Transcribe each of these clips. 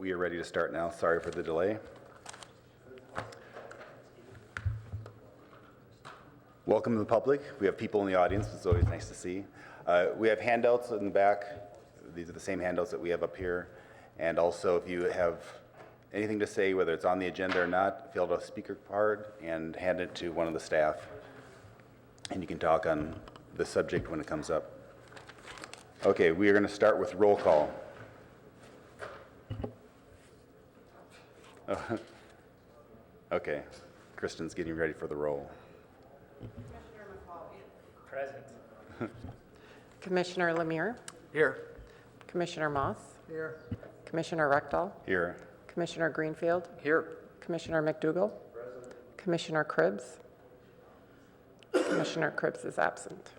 we are ready to start now. Sorry for the delay. Welcome to the public. We have people in the audience. It's always nice to see. We have handouts in the back. These are the same handouts that we have up here. And also, if you have anything to say, whether it's on the agenda or not, fill out a speaker card and hand it to one of the staff. And you can talk on the subject when it comes up. Okay, we are going to start with roll call. Okay, Kristen's getting ready for the roll. Commissioner McCauley. Present. Commissioner Lemire. Here. Commissioner Moss. Here. Commissioner Rechtel. Here. Commissioner Greenfield. Here. Commissioner McDougall. Present. Commissioner Cribbs. Commissioner Cribbs is absent.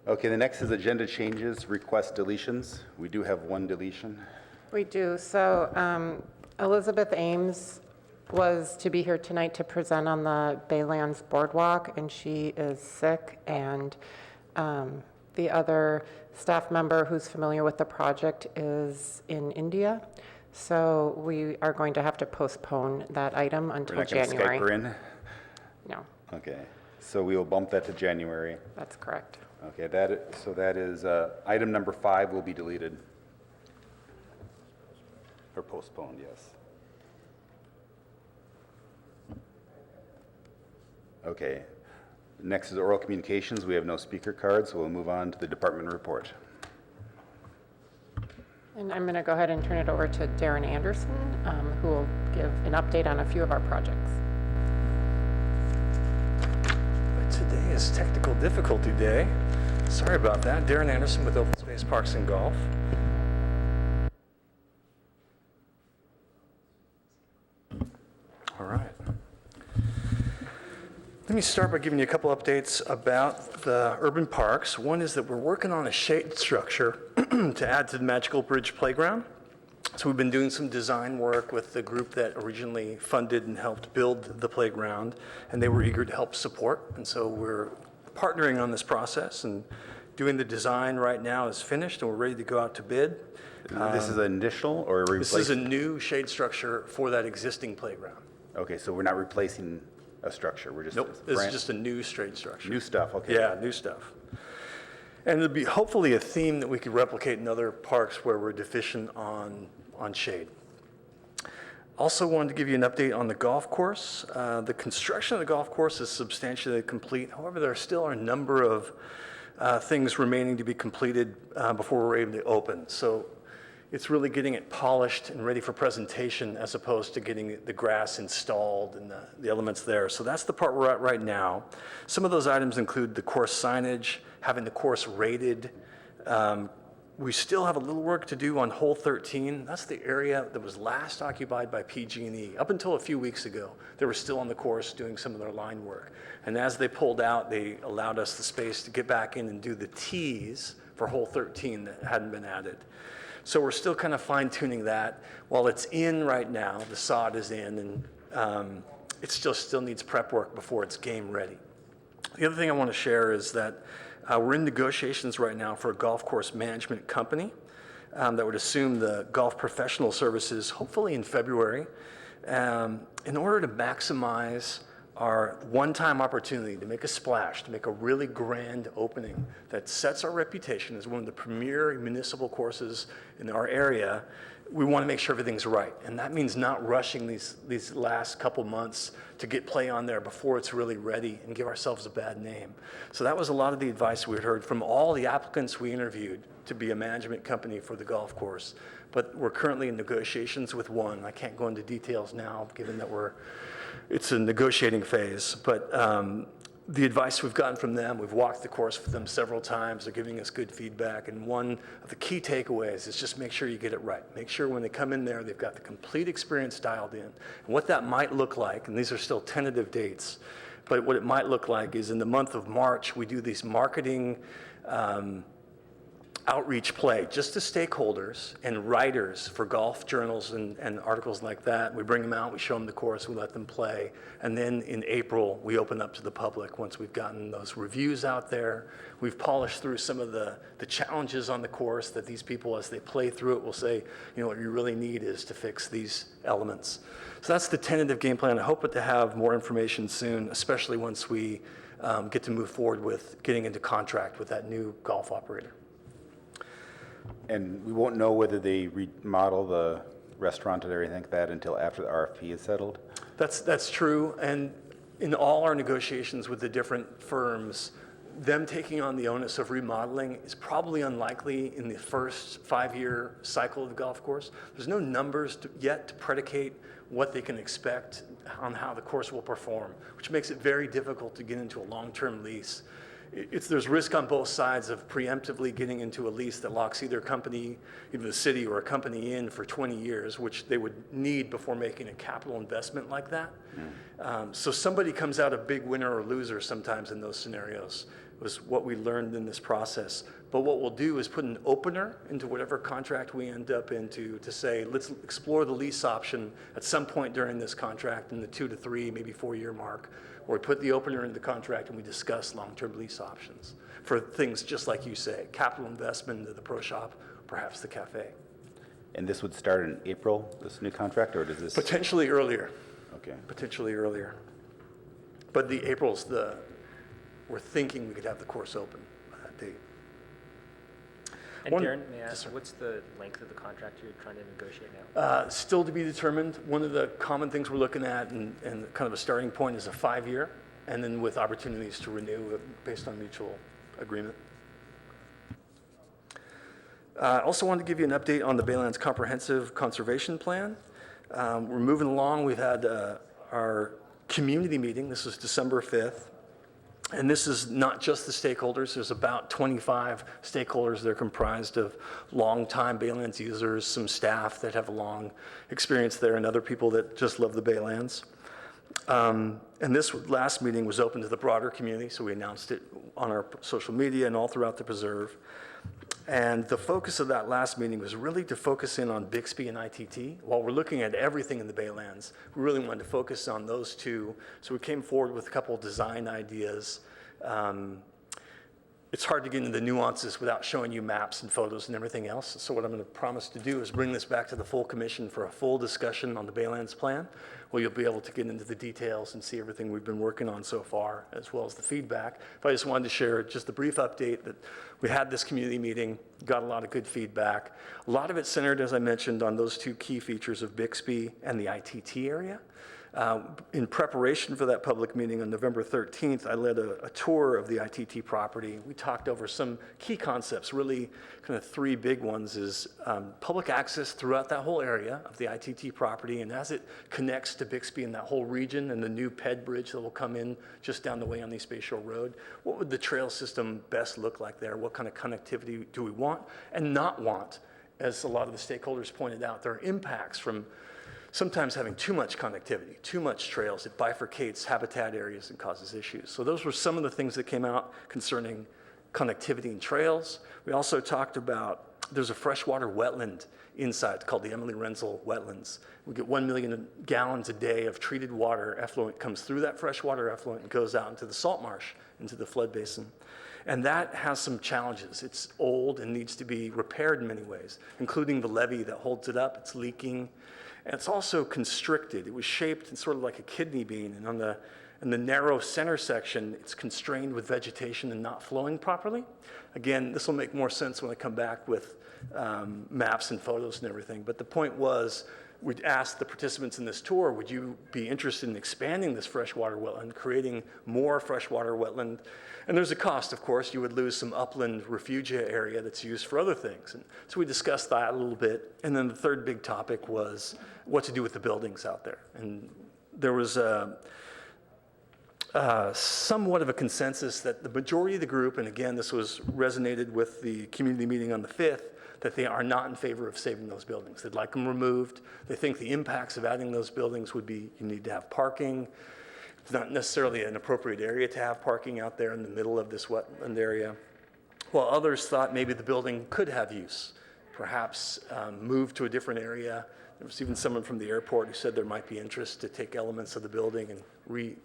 Okay, the next is agenda changes, request deletions. We do have one deletion. We do. So Elizabeth Ames was to be here tonight to present on the Baylands Boardwalk, and she is sick, and the other staff member who's familiar with the project is in India. So we are going to have to postpone that item until January. We're not going to Skype her in? No, Okay, so we will bump that to January. that's correct. Okay, that is item number 5 will be deleted. Or postponed, yes. Okay, next is oral communications. We have no speaker cards, so we'll move on to the department report. And I'm going to go ahead and turn it over to Darren Anderson, who will give an update on a few of our projects. Today is technical difficulty day. Sorry about that. Darren Anderson with Open Space Parks and Golf. All right. Let me start by giving you a couple updates about the urban parks. One is that we're working on a shade structure to add to the Magical Bridge Playground. So we've been doing some design work with the group that originally funded and helped build the playground, and they were eager to help support. And so we're partnering on this process, and doing the design right now is finished, and we're ready to go out to bid. This is an initial or a replacement? This is a new shade structure for that existing playground. Okay, so we're not replacing a structure, we're just... Nope, this is just a new shade structure. New stuff, okay. Yeah, new stuff. And it'll be hopefully a theme that we could replicate in other parks where we're deficient on shade. Also wanted to give you an update on the golf course. The construction of the golf course is substantially complete. However, there still are a number of things remaining to be completed before we're able to open. So it's really getting it polished and ready for presentation as opposed to getting the grass installed and the elements there. So that's the part we're at right now. Some of those items include the course signage, having the course rated. We still have a little work to do on hole 13. That's the area that was last occupied by PG&E. Up until a few weeks ago, they were still on the course doing some of their line work. And as they pulled out, they allowed us the space to get back in and do the tees for hole 13 that hadn't been added. So we're still kind of fine-tuning that. While it's in right now, the sod is in, and it still needs prep work before it's game ready. The other thing I want to share is that we're in negotiations right now for a golf course management company that would assume the golf professional services, hopefully in February, in order to maximize our one-time opportunity to make a splash, to make a really grand opening that sets our reputation as one of the premier municipal courses in our area. We want to make sure everything's right, and that means not rushing these last couple months to get play on there before it's really ready and give ourselves a bad name. So that was a lot of the advice we heard from all the applicants we interviewed to be a management company for the golf course. But we're currently in negotiations with one. I can't go into details now, given that it's a negotiating phase. But the advice we've gotten from them, we've walked the course with them several times. They're giving us good feedback. And one of the key takeaways is just make sure you get it right. Make sure when they come in there, they've got the complete experience dialed in. And what that might look like, and these are still tentative dates, but what it might look like is in the month of March, we do these marketing outreach play just to stakeholders and writers for golf journals and articles like that. We bring them out, we show them the course, we let them play. And then in April, we open up to the public once we've gotten those reviews out there. We've polished through some of the challenges on the course that these people, as they play through it, will say, you know, what you really need is to fix these elements. So that's the tentative game plan. I hope to have more information soon, especially once we get to move forward with getting into contract with that new golf operator. And we won't know whether they remodel the restaurant and everything like that until after the RFP is settled? That's true, and in all our negotiations with the different firms, them taking on the onus of remodeling is probably unlikely in the first 5-year cycle of the golf course. There's no numbers yet to predicate what they can expect on how the course will perform, which makes it very difficult to get into a long-term lease. There's risk on both sides of preemptively getting into a lease that locks either company, either the city or a company in for 20 years, which they would need before making a capital investment like that. So somebody comes out a big winner or loser sometimes in those scenarios, was what we learned in this process. But what we'll do is put an opener into whatever contract we end up into to say, let's explore the lease option at some point during this contract in the 2 to 3, maybe 4-year mark, where we put the opener in the contract and we discuss long-term lease options for things just like you say, capital investment into the pro shop, perhaps the cafe. And this would start in April, this new contract, or does this? Potentially earlier. Okay. Potentially earlier. But we're thinking we could have the course open by that date. And Darren, may I ask, what's the length of the contract you're trying to negotiate now? Still to be determined. One of the common things we're looking at and kind of a starting point is a 5-year, and then with opportunities to renew based on mutual agreement. I also wanted to give you an update on the Baylands Comprehensive Conservation Plan. We're moving along. We've had our community meeting. This was December 5th. And this is not just the stakeholders. There's about 25 stakeholders. They're comprised of longtime Baylands users, some staff that have a long experience there, and other people that just love the Baylands. And this last meeting was open to the broader community, so we announced it on our social media and all throughout the preserve. And the focus of that last meeting was really to focus in on Bixby and ITT. While we're looking at everything in the Baylands, we really wanted to focus on those two. So we came forward with a couple of design ideas. It's hard to get into the nuances without showing you maps and photos and everything else. So what I'm going to promise to do is bring this back to the full commission for a full discussion on the Baylands plan, where you'll be able to get into the details and see everything we've been working on so far, as well as the feedback. But I just wanted to share just a brief update that we had this community meeting, got a lot of good feedback. A lot of it centered, as I mentioned, on those two key features of Bixby and the ITT area. In preparation for that public meeting on November 13th, I led a tour of the ITT property. We talked over some key concepts, really kind of 3 big ones is public access throughout that whole area of the ITT property, and as it connects to Bixby and that whole region and the new PED bridge that will come in just down the way on East Bay Shore Road, what would the trail system best look like there? What kind of connectivity do we want and not want? As a lot of the stakeholders pointed out, there are impacts from sometimes having too much connectivity, too much trails. It bifurcates habitat areas and causes issues. So those were some of the things that came out concerning connectivity and trails. We also talked about, there's a freshwater wetland inside called the Emily Renzel Wetlands. We get 1 million gallons a day of treated water effluent comes through that freshwater effluent and goes out into the salt marsh, into the flood basin. And that has some challenges. It's old and needs to be repaired in many ways, including the levee that holds it up. It's leaking. And it's also constricted. It was shaped in sort of like a kidney bean, and in the narrow center section, it's constrained with vegetation and not flowing properly. Again, this will make more sense when I come back with maps and photos and everything. But the point was, we'd asked the participants in this tour, would you be interested in expanding this freshwater wetland, creating more freshwater wetland? And there's a cost, of course. You would lose some upland refugia area that's used for other things. And so we discussed that a little bit. And then the third big topic was what to do with the buildings out there. And there was somewhat of a consensus that the majority of the group, and again, this was resonated with the community meeting on the 5th, that they are not in favor of saving those buildings. They'd like them removed. They think the impacts of adding those buildings would be, you need to have parking. It's not necessarily an appropriate area to have parking out there in the middle of this wetland area. while others thought maybe the building could have use, perhaps move to a different area. There was even someone from the airport who said there might be interest to take elements of the building and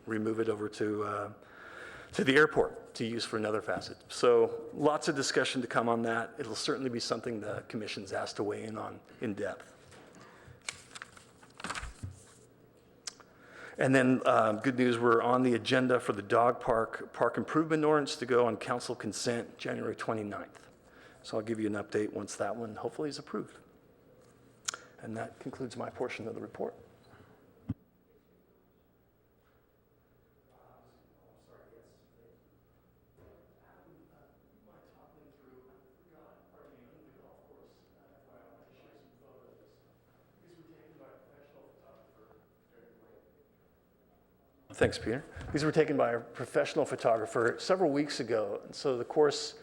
remove it over to the airport to use for another facet. So lots of discussion to come on that. It'll certainly be something the commission's asked to weigh in on in depth. And then good news, we're on the agenda for the dog park improvement ordinance to go on council consent January 29th. So I'll give you an update once that one hopefully is approved. And that concludes my portion of the report. Thanks, Peter. These were taken by a professional photographer several weeks ago. And so the course,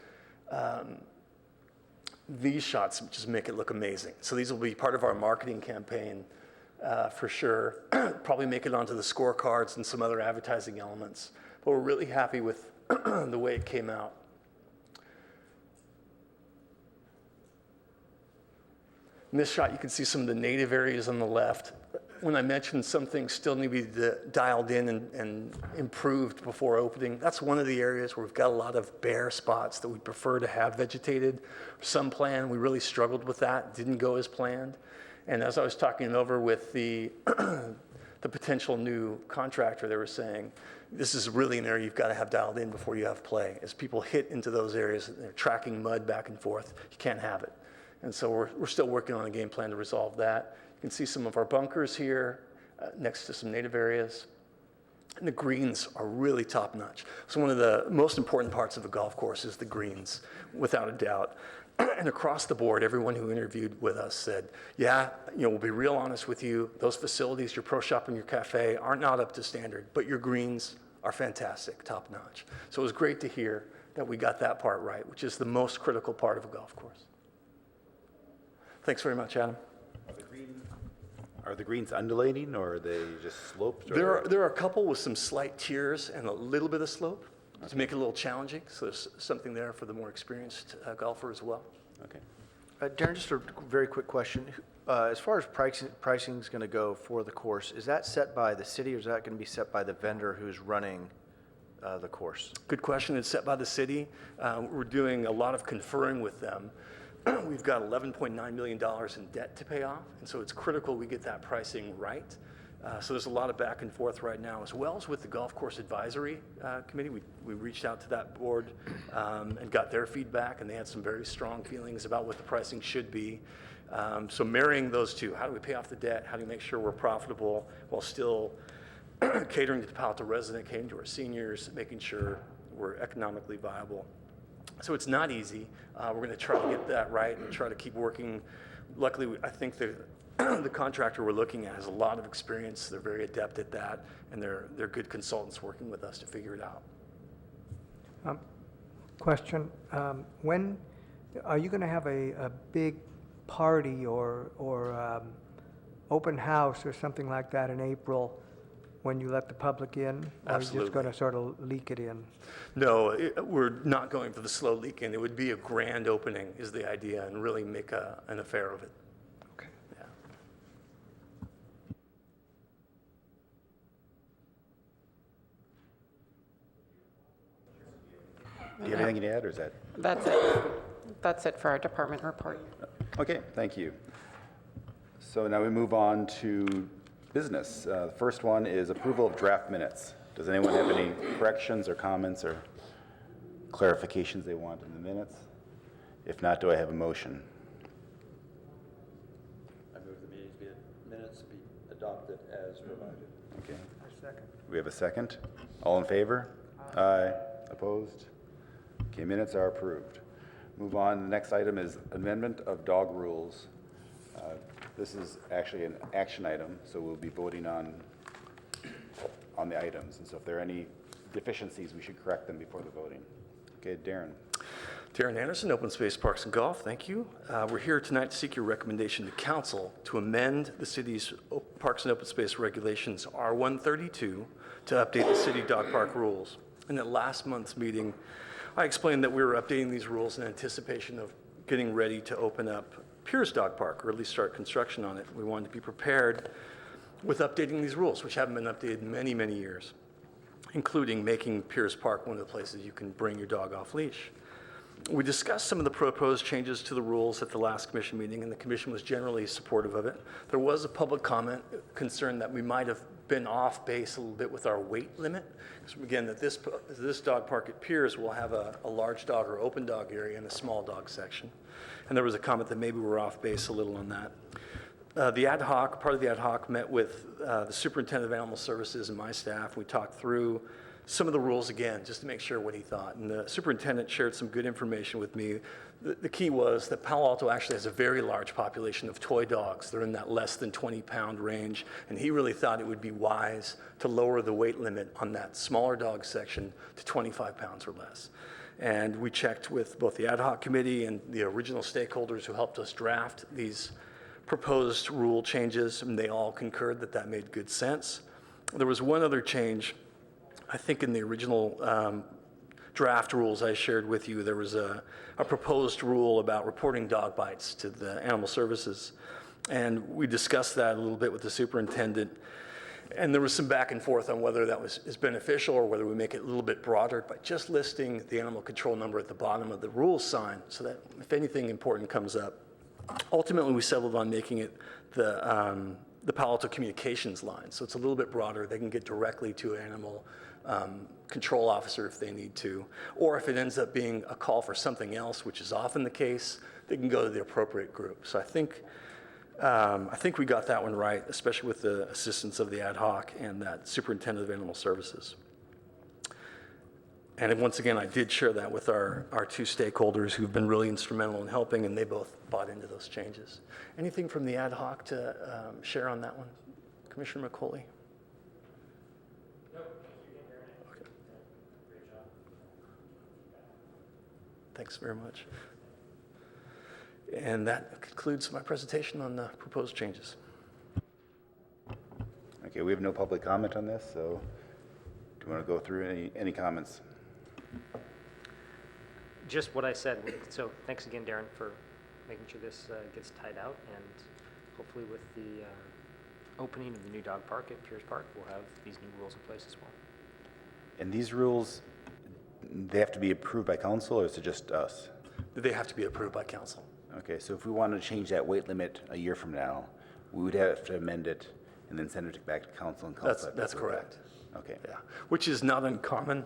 these shots just make it look amazing. So these will be part of our marketing campaign for sure. Probably make it onto the scorecards and some other advertising elements. But we're really happy with the way it came out. In this shot, you can see some of the native areas on the left. When I mentioned some things still need to be dialed in and improved before opening, that's one of the areas where we've got a lot of bare spots that we prefer to have vegetated. Some plan, we really struggled with that, didn't go as planned. And as I was talking over with the potential new contractor, they were saying, this is really an area you've got to have dialed in before you have play. As people hit into those areas, they're tracking mud back and forth, you can't have it. And so we're still working on a game plan to resolve that. You can see some of our bunkers here next to some native areas. And the greens are really top notch. So one of the most important parts of a golf course is the greens, without a doubt. And across the board, everyone who interviewed with us said, yeah, we'll be real honest with you. Those facilities, your pro shop and your cafe are not up to standard, but your greens are fantastic, top notch. So it was great to hear that we got that part right, which is the most critical part of a golf course. Thanks very much, Adam. Are the greens undulating, or are they just sloped? There are a couple with some slight tiers and a little bit of slope to make it a little challenging. So there's something there for the more experienced golfer as well. Okay. Darren, just a very quick question. As far as pricing is going to go for the course, is that set by the city, or is that going to be set by the vendor who's running the course? Good question. It's set by the city. We're doing a lot of conferring with them. We've got $11.9 million in debt to pay off, and so it's critical we get that pricing right. So there's a lot of back and forth right now, as well as with the Golf Course Advisory Committee. We reached out to that board and got their feedback, and they had some very strong feelings about what the pricing should be. So marrying those two, how do we pay off the debt? How do we make sure we're profitable while still catering to the Palo resident, catering to our seniors, making sure we're economically viable? So it's not easy. We're going to try to get that right and try to keep working. Luckily, I think the contractor we're looking at has a lot of experience. They're very adept at that, and they're good consultants working with us to figure it out. Question, when are you going to have a big party or open house or something like that in April when you let the public in? Or are you Absolutely. just going to sort of leak it in? No, we're not going for the slow leak in. It would be a grand opening is the idea, and really make an affair of it. Okay. Yeah. Do you have anything to add, or is that? That's it for our department report. Okay, thank you. So now we move on to business. The first one is approval of draft minutes. Does anyone have any corrections or comments or clarifications they want in the minutes? If not, do I have a motion? I move the minutes be adopted as provided. Okay. A second. We have a second. All in favor? Aye. Opposed? Okay, minutes are approved. Move on. The next item is amendment of dog rules. This is actually an action item, so we'll be voting on the items. And so if there are any deficiencies, we should correct them before the voting. Okay, Darren. Darren Anderson, Open Space Parks and Golf, thank you. We're here tonight to seek your recommendation to council to amend the city's Parks and Open Space Regulations R132 to update the city dog park rules. And at last month's meeting, I explained that we were updating these rules in anticipation of getting ready to open up Pierce Dog Park, or at least start construction on it. We wanted to be prepared with updating these rules, which haven't been updated in many, many years, including making Pierce Park one of the places you can bring your dog off leash. We discussed some of the proposed changes to the rules at the last commission meeting, and the commission was generally supportive of it. There was a public comment concern that we might have been off base a little bit with our weight limit. Because again, that this dog park at Piers will have a large dog or open dog area and a small dog section. And there was a comment that maybe we're off base a little on that. Part of the ad hoc met with the superintendent of animal services and my staff. We talked through some of the rules again, just to make sure what he thought. And the superintendent shared some good information with me. The key was that Palo Alto actually has a very large population of toy dogs. They're in that less than 20-pound range. And he really thought it would be wise to lower the weight limit on that smaller dog section to 25 pounds or less. And we checked with both the ad hoc committee and the original stakeholders who helped us draft these proposed rule changes, and they all concurred that that made good sense. There was one other change. I think in the original draft rules I shared with you, there was a proposed rule about reporting dog bites to the animal services. And we discussed that a little bit with the superintendent. And there was some back and forth on whether that is beneficial or whether we make it a little bit broader by just listing the animal control number at the bottom of the rule sign so that if anything important comes up. Ultimately, we settled on making it the Palo Alto communications line. So it's a little bit broader. They can get directly to an animal control officer if they need to. Or if it ends up being a call for something else, which is often the case, they can go to the appropriate group. So I think we got that one right, especially with the assistance of the ad hoc and that superintendent of animal services. And once again, I did share that with our two stakeholders who've been really instrumental in helping, and they both bought into those changes. Anything from the ad hoc to share on that one? Commissioner McCauley? Okay. Thanks very much. And that concludes my presentation on the proposed changes. Okay, we have no public comment on this, so do you want to go through any comments? Just what I said. So thanks again, Darren, for making sure this gets tied out. And hopefully with the opening of the new dog park at Pierce Park, we'll have these new rules in place as well. And these rules, they have to be approved by council, or is it just us? They have to be approved by council. Okay, so if we wanted to change that weight limit a year from now, we would have to amend it and then send it back to council and council. That's correct. Okay. Yeah, which is not uncommon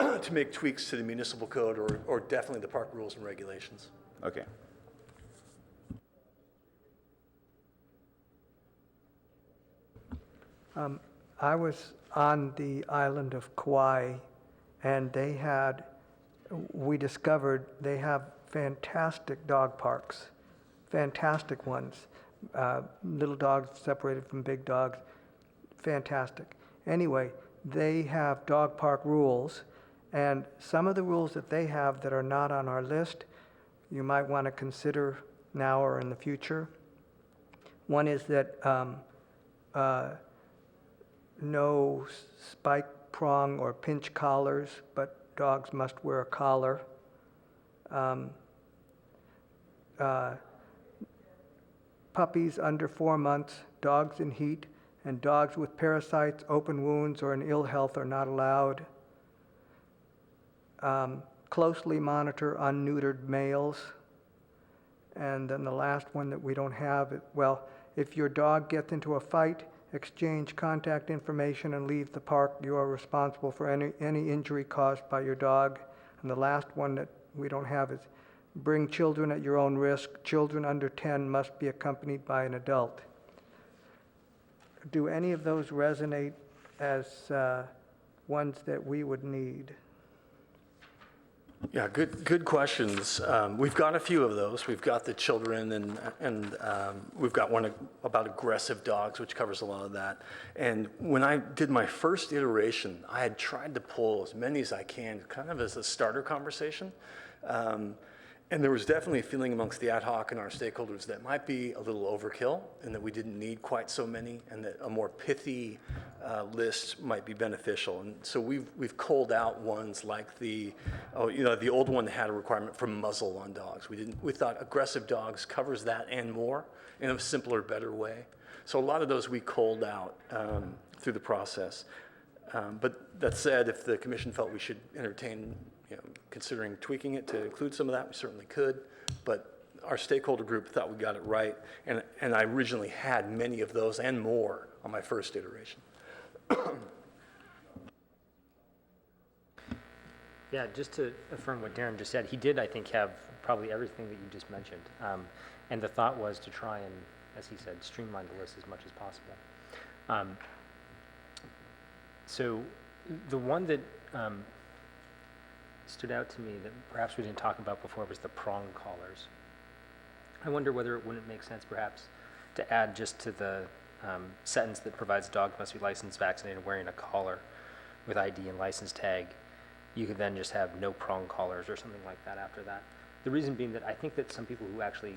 to make tweaks to the municipal code or definitely the park rules and regulations. Okay. I was on the island of Kauai, and we discovered they have fantastic dog parks, fantastic ones. Little dogs separated from big dogs, fantastic. Anyway, they have dog park rules, and some of the rules that they have that are not on our list, you might want to consider now or in the future. One is that no spike prong or pinch collars, but dogs must wear a collar. Puppies under 4 months, dogs in heat, and dogs with parasites, open wounds, or an ill health are not allowed. Closely monitor unneutered males. And then the last one that we don't have, if your dog gets into a fight, exchange contact information and leave the park. You are responsible for any injury caused by your dog. And the last one that we don't have is bring children at your own risk. Children under 10 must be accompanied by an adult. Do any of those resonate as ones that we would need? Yeah, good questions. We've got a few of those. We've got the children, and we've got one about aggressive dogs, which covers a lot of that. And when I did my first iteration, I had tried to pull as many as I can, kind of as a starter conversation. And there was definitely a feeling amongst the ad hoc and our stakeholders that might be a little overkill and that we didn't need quite so many and that a more pithy list might be beneficial. And so we've culled out ones like the old one had a requirement for muzzle on dogs. We thought aggressive dogs covers that and more in a simpler, better way. So a lot of those we culled out through the process. But that said, if the commission felt we should entertain considering tweaking it to include some of that, we certainly could, but our stakeholder group thought we got it right, and I originally had many of those and more on my first iteration. Yeah, just to affirm what Darren just said, he did, I think, have probably everything that you just mentioned. And the thought was to try and, as he said, streamline the list as much as possible. So the one that stood out to me that perhaps we didn't talk about before was the prong collars. I wonder whether it wouldn't make sense perhaps to add just to the sentence that provides dogs must be licensed, vaccinated, wearing a collar with ID and license tag. You could then just have no prong collars or something like that after that. The reason being that I think that some people who actually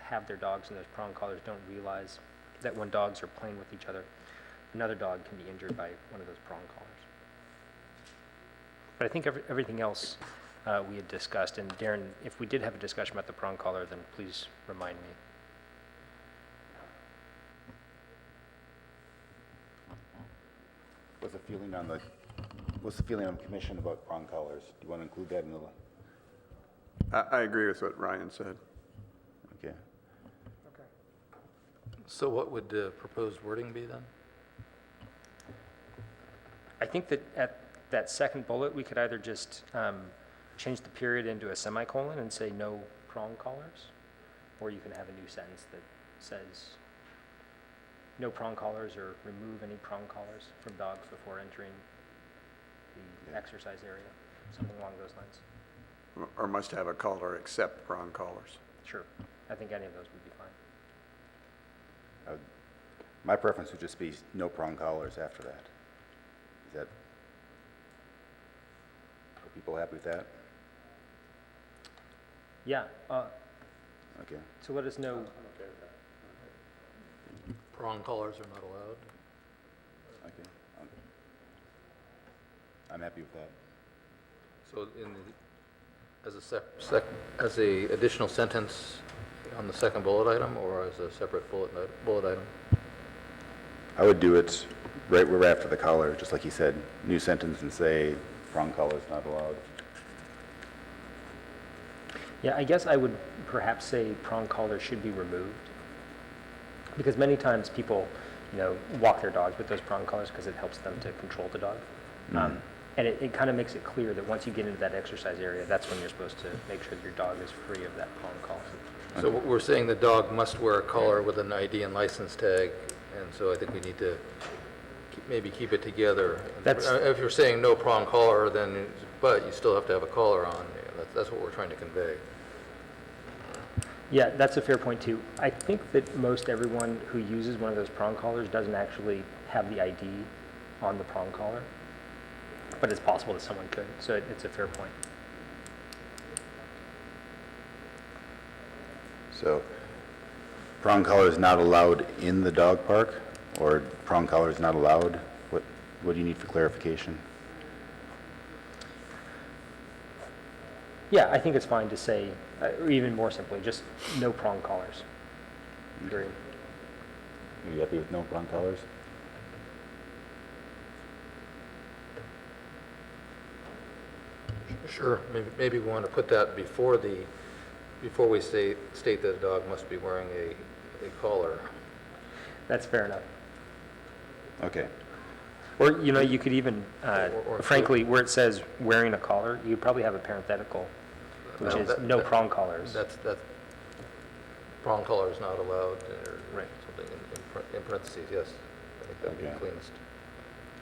have their dogs in those prong collars don't realize that when dogs are playing with each other, another dog can be injured by one of those prong collars. But I think everything else we had discussed, and Darren, if we did have a discussion about the prong collar, then please remind me. What's the feeling on the commission about prong collars? Do you want to include that in the? I agree with what Ryan said. Okay. So what would the proposed wording be then? I think that at that second bullet, we could either just change the period into a semicolon and say no prong collars, or you can have a new sentence that says no prong collars or remove any prong collars from dogs before entering the exercise area, something along those lines. Or must have a collar except prong collars. Sure, I think any of those would be fine. My preference would just be no prong collars after that. Is that, are people happy with that? Yeah, Okay. so let us know. Prong collars are not allowed? Okay. I'm happy with that. So as a additional sentence on the second bullet item, or as a separate bullet item? I would do it right where after the collar, just like he said, new sentence and say prong collars not allowed. Yeah, I guess I would perhaps say prong collars should be removed, because many times people, walk their dogs with those prong collars because it helps them to control the dog. And it kind of makes it clear that once you get into that exercise area, that's when you're supposed to make sure that your dog is free of that prong collar. So we're saying the dog must wear a collar with an ID and license tag, and so I think we need to maybe keep it together. If you're saying no prong collar, then, but you still have to have a collar on, that's what we're trying to convey. Yeah, that's a fair point too. I think that most everyone who uses one of those prong collars doesn't actually have the ID on the prong collar, but it's possible that someone could, so it's a fair point. So prong collar is not allowed in the dog park, or prong collar is not allowed? What do you need for clarification? Yeah, I think it's fine to say, or even more simply, just no prong collars, period. Are you happy with no prong collars? Sure, maybe we want to put that before we state that a dog must be wearing a collar. That's fair enough. Okay. Or, you could even, Or- frankly, where it says wearing a collar, you probably have a parenthetical, which is no prong collars. That's prong collar is not allowed, or Right. something in parentheses, yes. I think that would be Okay. cleanest.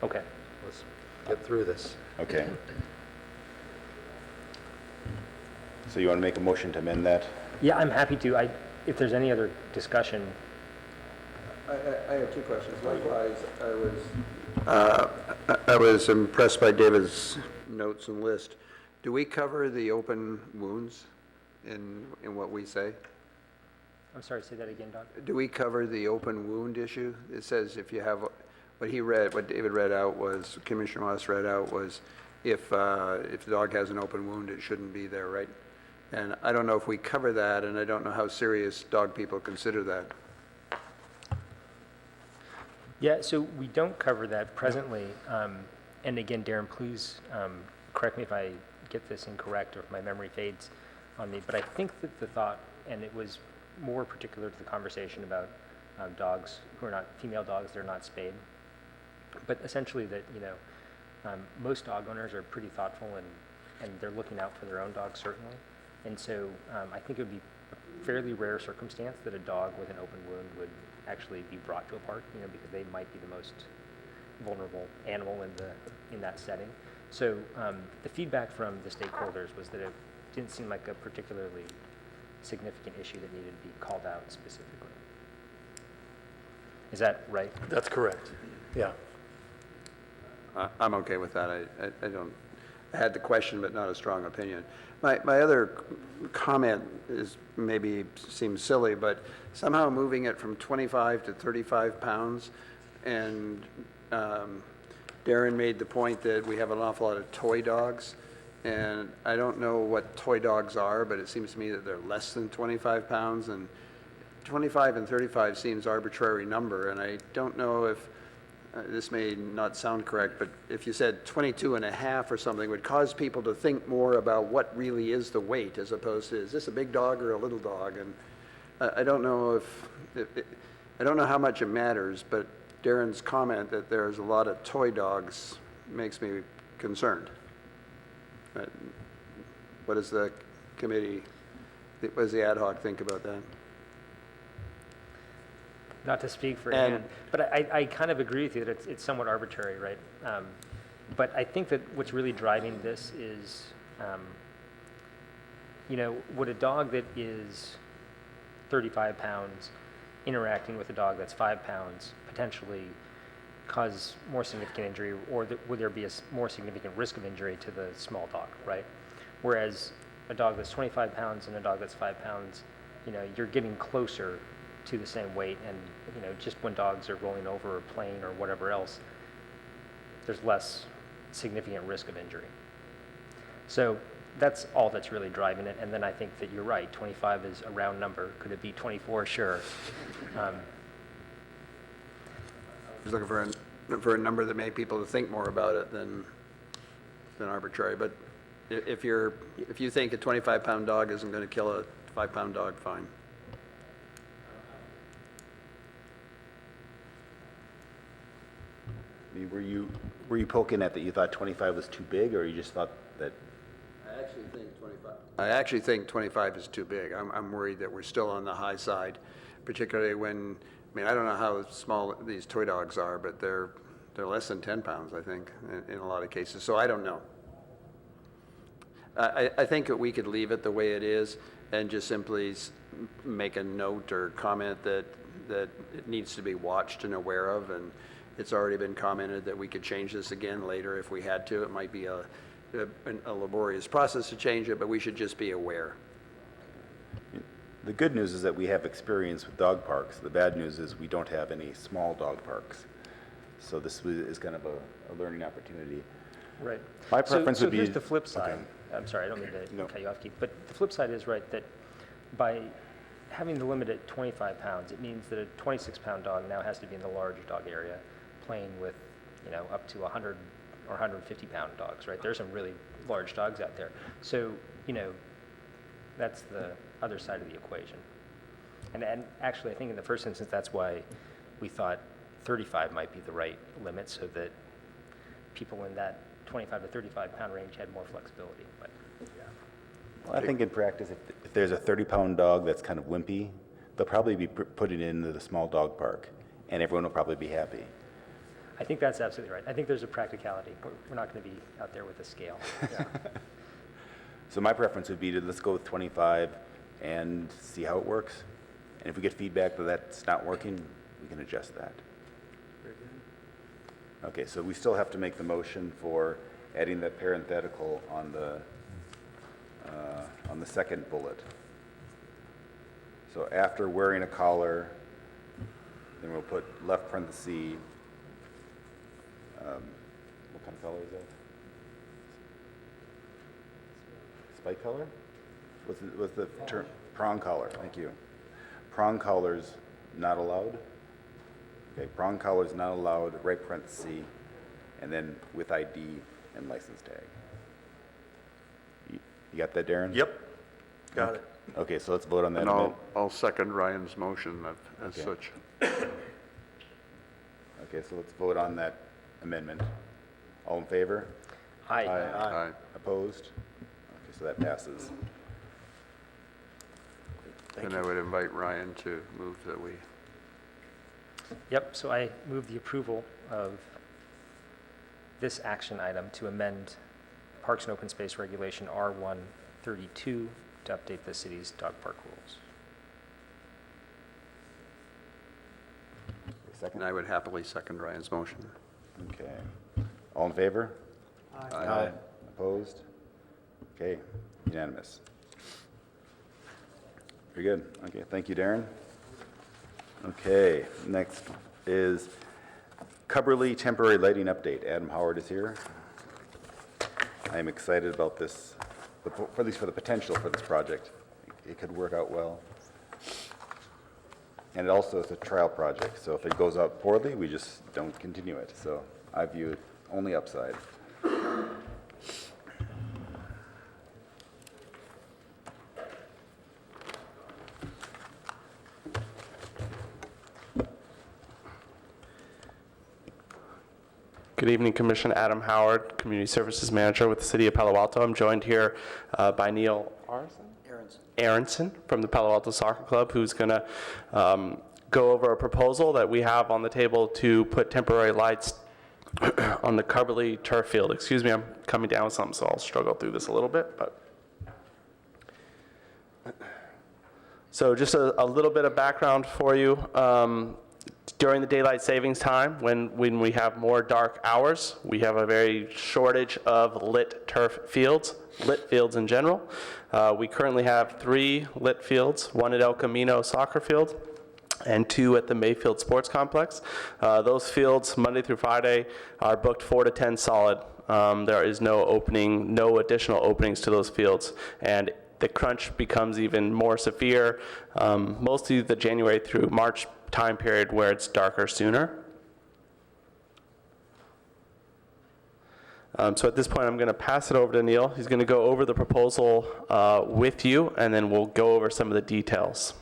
Okay. Let's get through this. Okay. So you want to make a motion to amend that? Yeah, I'm happy to. If there's any other discussion, I have two questions. Likewise, I was impressed by David's notes and list. Do we cover the open wounds in what we say? I'm sorry, say that again, Doug? Do we cover the open wound issue? It says if you have, what David read out was, Commissioner Moss read out was, if the dog has an open wound, it shouldn't be there, right? And I don't know if we cover that, and I don't know how serious dog people consider that. Yeah, so we don't cover that presently. And again, Darren, please correct me if I get this incorrect or if my memory fades on me, but I think that the thought, and it was more particular to the conversation about dogs who are not, female dogs that are not spayed, but essentially that, most dog owners are pretty thoughtful and they're looking out for their own dogs, certainly. And so I think it would be a fairly rare circumstance that a dog with an open wound would actually be brought to a park, because they might be the most vulnerable animal in that setting. So the feedback from the stakeholders was that it didn't seem like a particularly significant issue that needed to be called out specifically. Is that right? That's correct. Yeah. I'm okay with that. I had the question, but not a strong opinion. My other comment is maybe seems silly, but somehow moving it from 25 to 35 pounds, and Darren made the point that we have an awful lot of toy dogs, and I don't know what toy dogs are, but it seems to me that they're less than 25 pounds, and 25 and 35 seems arbitrary number, and I don't know if this may not sound correct, but if you said 22 and a half or something, would cause people to think more about what really is the weight as opposed to, is this a big dog or a little dog? And I don't know I don't know how much it matters, but Darren's comment that there's a lot of toy dogs makes me concerned. What does the committee, what does the ad hoc think about that? Not to speak for And- Ann, but I kind of agree with you that it's somewhat arbitrary, right? But I think that what's really driving this is, would a dog that is 35 pounds interacting with a dog that's 5 pounds potentially cause more significant injury, or would there be a more significant risk of injury to the small dog, right? Whereas a dog that's 25 pounds and a dog that's 5 pounds, you're getting closer to the same weight, and just when dogs are rolling over or playing or whatever else, there's less significant risk of injury. So that's all that's really driving it. And then I think that you're right, 25 is a round number. Could it be 24? Sure. I was looking for a number that made people to think more about it than arbitrary. But if you think a 25-pound dog isn't going to kill a 5-pound dog, fine. I mean, were you poking at that you thought 25 was too big, or you just thought that? I actually think 25 is too big. I'm worried that we're still on the high side, particularly when, I don't know how small these toy dogs are, but they're less than 10 pounds, I think, in a lot of cases. So I don't know. I think that we could leave it the way it is and just simply make a note or comment that it needs to be watched and aware of, and it's already been commented that we could change this again later if we had to. It might be a laborious process to change it, but we should just be aware. The good news is that we have experience with dog parks. The bad news is we don't have any small dog parks. So this is kind of a learning opportunity. Right. My preference would be. So here's the flip side. Okay. I'm sorry, I don't mean to No. cut you off, Keith, but the flip side is, right, that by having the limit at 25 pounds, it means that a 26-pound dog now has to be in the large dog area playing with, up to 100 or 150-pound dogs, right? There's some really large dogs out there. So, that's the other side of the equation. And actually, I think in the first instance, that's why we thought 35 might be the right limit, so that people in that 25 to 35-pound range had more flexibility. But Well, I think in practice, if there's a 30-pound dog that's kind of wimpy, they'll probably be putting it into the small dog park, and everyone will probably be happy. I think that's absolutely right. I think there's a practicality. We're not going to be out there with a scale. So my preference would be to let's go with 25 and see how it works. And if we get feedback that that's not working, we can adjust that. Okay, so we still have to make the motion for adding that parenthetical on the on the second bullet. So after wearing a collar, then we'll put left parenthesis, what kind of collar is that? Spike collar? What's the term? Prong collar, thank you. Prong collars not allowed. Okay, prong collars not allowed, right parenthesis, and then with ID and license tag. You got that, Darren? Yep, got it. Okay, so let's vote on that And amendment. I'll second Ryan's motion as Okay. such. Okay, so let's vote on that amendment. All in favor? Aye. Aye. Opposed? Okay, so that passes. And I would invite Ryan to move that we, Yep, so I move the approval of this action item to amend Parks and Open Space Regulation R132 to update the city's dog park rules. Second? and I would happily second Ryan's motion. Okay. All in favor? Aye. Opposed? Okay, unanimous. Very good. Okay, thank you, Darren. Okay, next is Cubberley temporary lighting update. Adam Howard is here. I am excited about this, at least for the potential for this project. It could work out well. And it also is a trial project, so if it goes out poorly, we just don't continue it. So I view it only upside. Good evening, Commission. Adam Howard, Community Services Manager with the City of Palo Alto. I'm joined here by Neil Aronson from the Palo Alto Soccer Club, who's going to go over a proposal that we have on the table to put temporary lights on the Cubberley turf field. Excuse me, I'm coming down with something, so I'll struggle through this a little bit. So just a little bit of background for you. During the daylight savings time, when we have more dark hours, we have a very shortage of lit turf fields, lit fields in general. We currently have 3 lit fields, 1 at El Camino Soccer Field and 2 at the Mayfield Sports Complex. Those fields, Monday through Friday, are booked 4 to 10 solid. There is no additional openings to those fields. And the crunch becomes even more severe, mostly the January through March time period where it's darker sooner. So at this point, I'm going to pass it over to Neil. He's going to go over the proposal with you, and then we'll go over some of the details.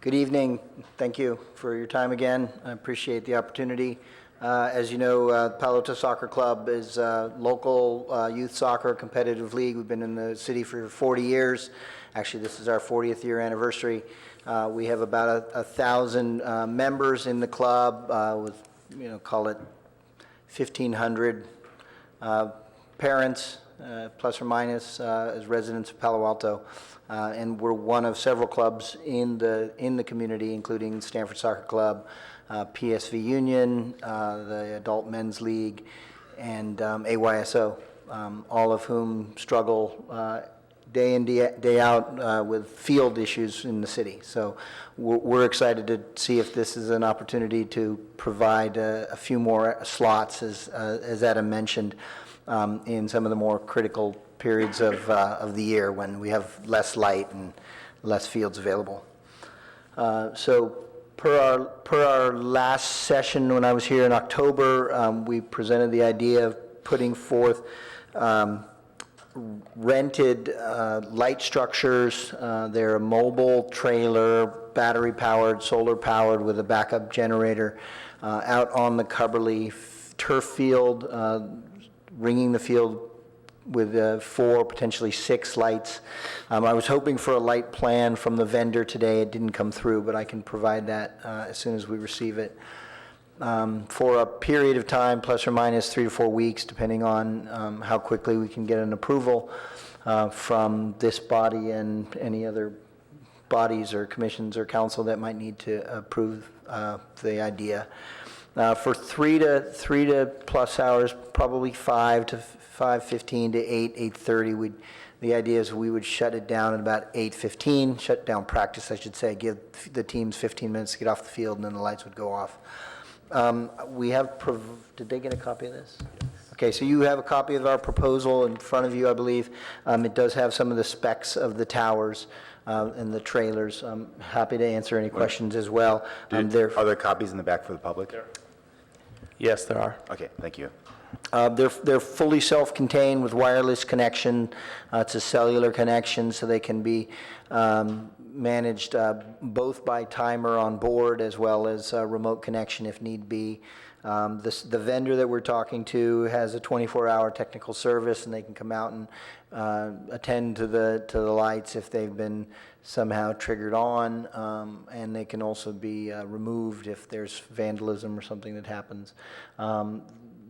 Good evening. Thank you for your time again. I appreciate the opportunity. As you know, Palo Alto Soccer Club is a local youth soccer competitive league. We've been in the city for 40 years. Actually, this is our 40th year anniversary. We have about 1,000 members in the club with, call it 1,500 parents, plus or minus, as residents of Palo Alto. And we're one of several clubs in the community, including Stanford Soccer Club, PSV Union, the Adult Men's League, and AYSO, all of whom struggle day in, day out with field issues in the city. So we're excited to see if this is an opportunity to provide a few more slots, as Adam mentioned, in some of the more critical periods of the year when we have less light and less fields available. So per our last session when I was here in October, we presented the idea of putting forth rented light structures. They're a mobile trailer, battery powered, solar powered with a backup generator out on the Cubberley turf field, ringing the field with 4, potentially 6 lights. I was hoping for a light plan from the vendor today. It didn't come through, but I can provide that as soon as we receive it. For a period of time, plus or minus 3 to 4 weeks, depending on how quickly we can get an approval from this body and any other bodies or commissions or council that might need to approve the idea. For 3 to plus hours, probably 5:15 to 8:30. The idea is we would shut it down at about 8:15, shut down practice, I should say, give the teams 15 minutes to get off the field, and then the lights would go off. We have, did they get a copy of this? Okay, so you have a copy of our proposal in front of you, I believe. It does have some of the specs of the towers and the trailers. I'm happy to answer any questions as well. Are there copies in the back for the public? Yes, there are. Okay, thank you. They're fully self-contained with wireless connection. It's a cellular connection, so they can be managed both by timer on board as well as remote connection if need be. The vendor that we're talking to has a 24-hour technical service, and they can come out and attend to the lights if they've been somehow triggered on, and they can also be removed if there's vandalism or something that happens.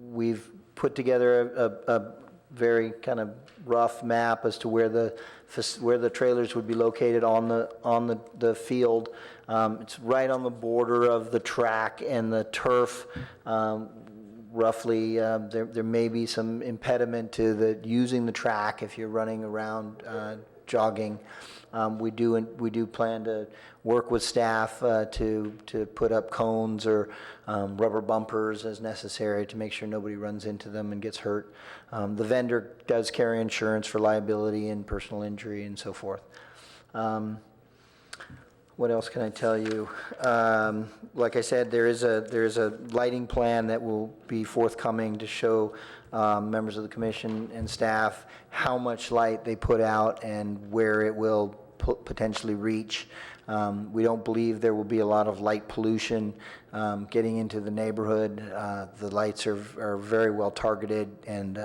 We've put together a very kind of rough map as to where the trailers would be located on the field. It's right on the border of the track and the turf. Roughly, there may be some impediment to using the track if you're running around jogging. We do plan to work with staff to put up cones or rubber bumpers as necessary to make sure nobody runs into them and gets hurt. The vendor does carry insurance for liability and personal injury and so forth. What else can I tell you? Like I said, there is a lighting plan that will be forthcoming to show members of the commission and staff how much light they put out and where it will potentially reach. We don't believe there will be a lot of light pollution getting into the neighborhood. The lights are very well targeted, and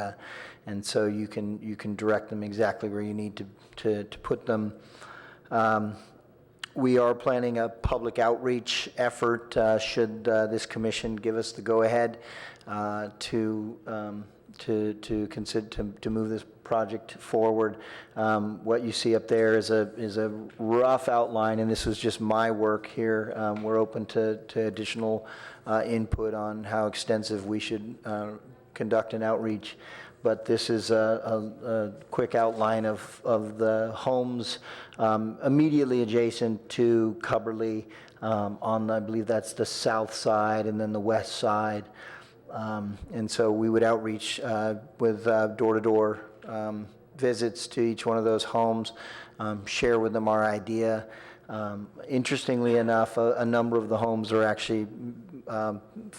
so you can direct them exactly where you need to put them. We are planning a public outreach effort should this commission give us the go-ahead to consider to move this project forward. What you see up there is a rough outline, and this was just my work here. We're open to additional input on how extensive we should conduct an outreach. But this is a quick outline of the homes immediately adjacent to Cubberly on, I believe that's the south side and then the west side. And so we would outreach with door-to-door visits to each one of those homes, share with them our idea. Interestingly enough, a number of the homes are actually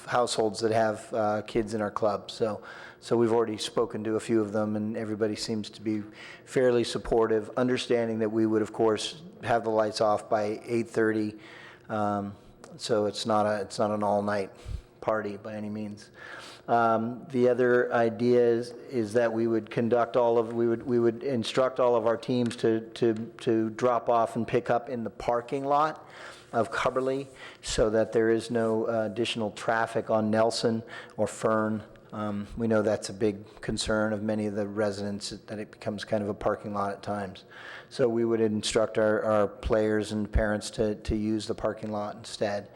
households that have kids in our club. So we've already spoken to a few of them, and everybody seems to be fairly supportive, understanding that we would, of course, have the lights off by 8:30. So it's not an all-night party by any means. The other idea is that we would we would instruct all of our teams to drop off and pick up in the parking lot of Cubberly, so that there is no additional traffic on Nelson or Fern. We know that's a big concern of many of the residents, that it becomes kind of a parking lot at times. So we would instruct our players and parents to use the parking lot instead.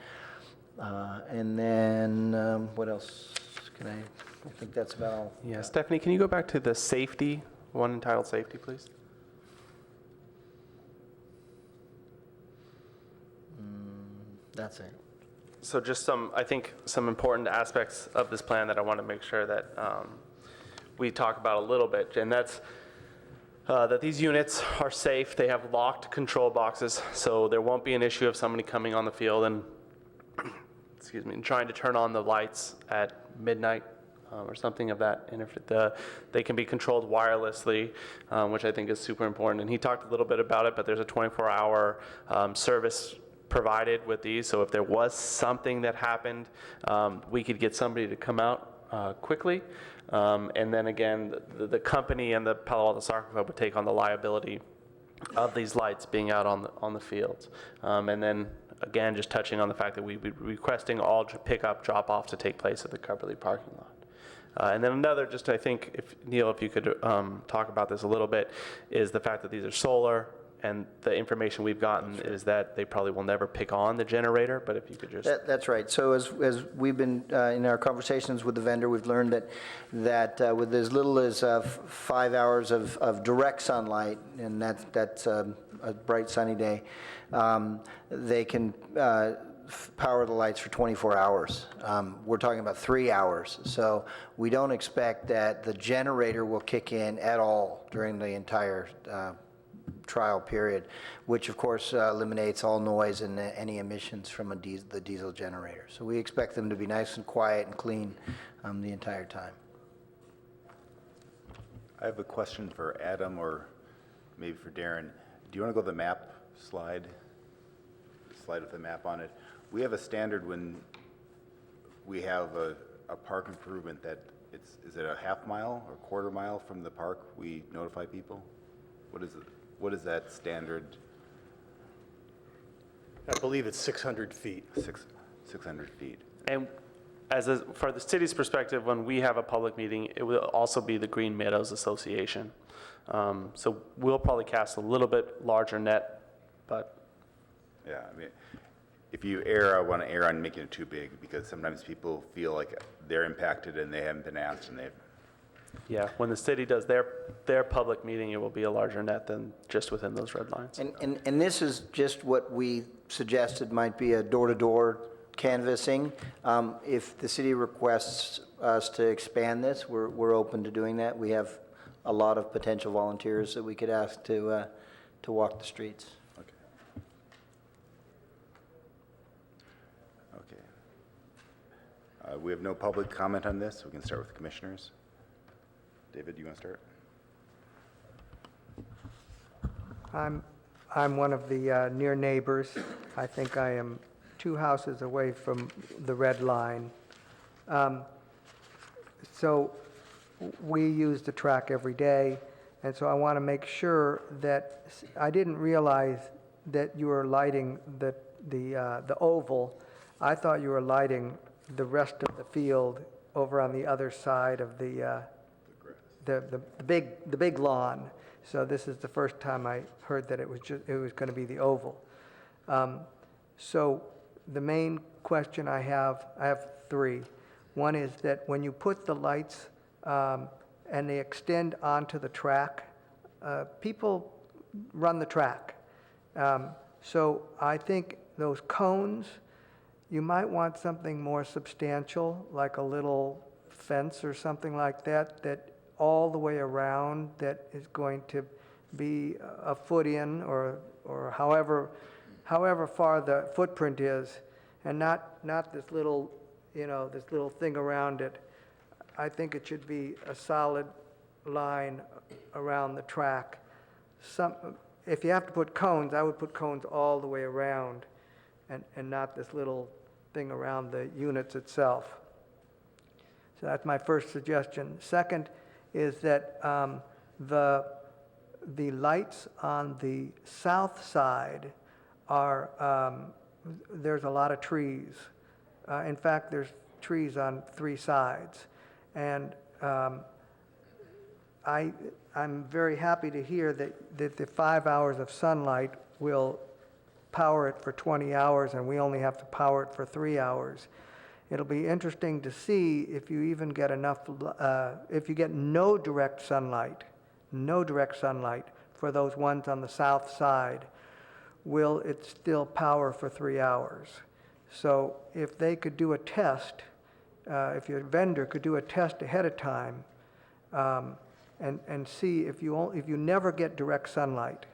And then, what else can I think that's about all. Yeah, Stephanie, can you go back to the safety, one entitled safety, please? That's it. So just I think some important aspects of this plan that I want to make sure that we talk about a little bit, and that's that these units are safe. They have locked control boxes, so there won't be an issue of somebody coming on the field and and trying to turn on the lights at midnight or something of that. And if they can be controlled wirelessly, which I think is super important. And he talked a little bit about it, but there's a 24-hour service provided with these, so if there was something that happened, we could get somebody to come out quickly, and then again, the company and the Palo Alto Soccer Club would take on the liability of these lights being out on the fields. And then again, just touching on the fact that we'd be requesting all pickup drop-offs to take place at the Cubberly parking lot. And then another, just I think, Neil, if you could talk about this a little bit, is the fact that these are solar and the information we've gotten is that they probably will never pick on the generator, but if you could just, That's right. So as we've been, in our conversations with the vendor, we've learned that with as little as 5 hours of direct sunlight, and that's a bright sunny day, they can power the lights for 24 hours. We're talking about 3 hours. So we don't expect that the generator will kick in at all during the entire trial period, which of course eliminates all noise and any emissions from the diesel generator. So we expect them to be nice and quiet and clean the entire time. I have a question for Adam or maybe for Darren. Do you want to go to the map slide? Slide with the map on it. We have a standard when we have a park improvement that is it a half mile or quarter mile from the park we notify people? What is it? What is that standard? I believe it's 600 feet. 600 feet. and for the city's perspective, when we have a public meeting, it will also be the Green Meadows Association. So we'll probably cast a little bit larger net, but Yeah, I mean, if you I want to err on making it too big because sometimes people feel like they're impacted and they haven't been asked and they've. yeah, when the city does their public meeting, it will be a larger net than just within those red lines. And this is just what we suggested might be a door-to-door canvassing. If the city requests us to expand this, we're open to doing that. We have a lot of potential volunteers that we could ask to walk the streets. We have no public comment on this. We can start with the commissioners. David, do you want to start? I'm one of the near neighbors. I think I am 2 houses away from the red line. So we use the track every day, and so I want to make sure that, I didn't realize that you were lighting the oval. I thought you were lighting the rest of the field over on the other side of the big lawn. So this is the first time I heard that it was going to be the oval. So the main question I have 3. One is that when you put the lights and they extend onto the track, people run the track. So I think those cones, you might want something more substantial, like a little fence or something like that, that all the way around, that is going to be a foot in or however far the footprint is, and not this little, this little thing around it. I think it should be a solid line around the track. If you have to put cones, I would put cones all the way around, and not this little thing around the units itself. So that's my first suggestion. Second is that the lights on the south side are, there's a lot of trees. In fact, there's trees on 3 sides. And I'm very happy to hear that the 5 hours of sunlight will power it for 20 hours and we only have to power it for 3 hours. It'll be interesting to see if you even get enough, if you get no direct sunlight for those ones on the south side, will it still power for 3 hours? So if they could do a test, if your vendor could do a test ahead of time and see if you never get direct sunlight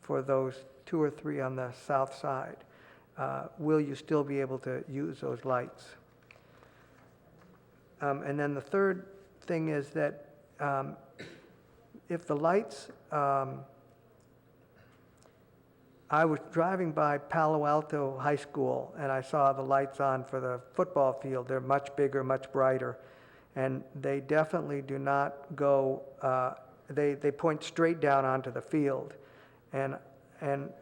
for those 2 or 3 on the south side, will you still be able to use those lights? And then the third thing is that if the lights, I was driving by Palo Alto High School and I saw the lights on for the football field. They're much bigger, much brighter, and they definitely do not go, they point straight down onto the field. And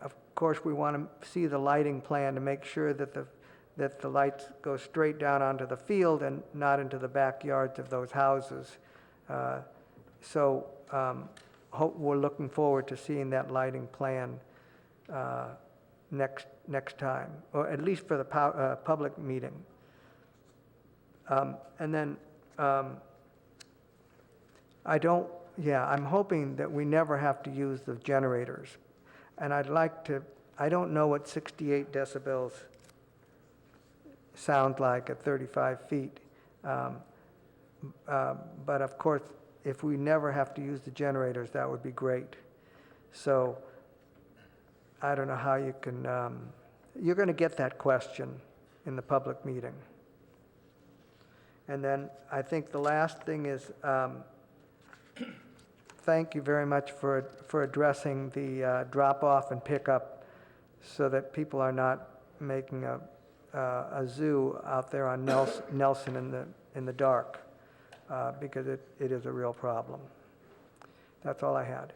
of course we want to see the lighting plan to make sure that the lights go straight down onto the field and not into the backyards of those houses. So we're looking forward to seeing that lighting plan next time, or at least for the public meeting. And then I'm hoping that we never have to use the generators. And I don't know what 68 decibels sound like at 35 feet. But of course, if we never have to use the generators, that would be great. So I don't know how you can, you're going to get that question in the public meeting. And then I think the last thing is, thank you very much for addressing the drop-off and pickup so that people are not making a zoo out there on Nelson in the dark, because it is a real problem. That's all I had.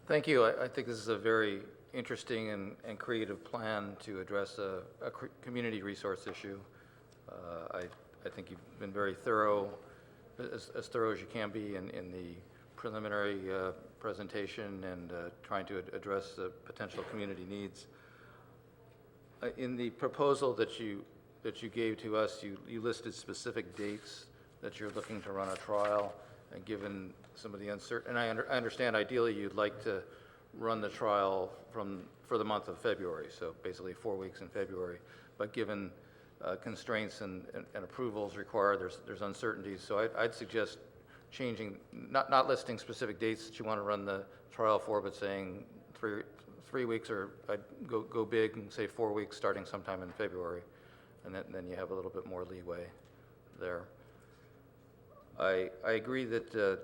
Thank you. I think this is a very interesting and creative plan to address a community resource issue. I think you've been very thorough, as thorough as you can be in the preliminary presentation and trying to address the potential community needs. In the proposal that you gave to us, you listed specific dates that you're looking to run a trial, and given some of the uncertainty, and I understand ideally you'd like to run the trial for the month of February, so basically 4 weeks in February, but given constraints and approvals required, there's uncertainties, so I'd suggest changing, not listing specific dates that you want to run the trial for, but saying three weeks, or I'd go big and say 4 weeks starting sometime in February, and then you have a little bit more leeway there. I agree that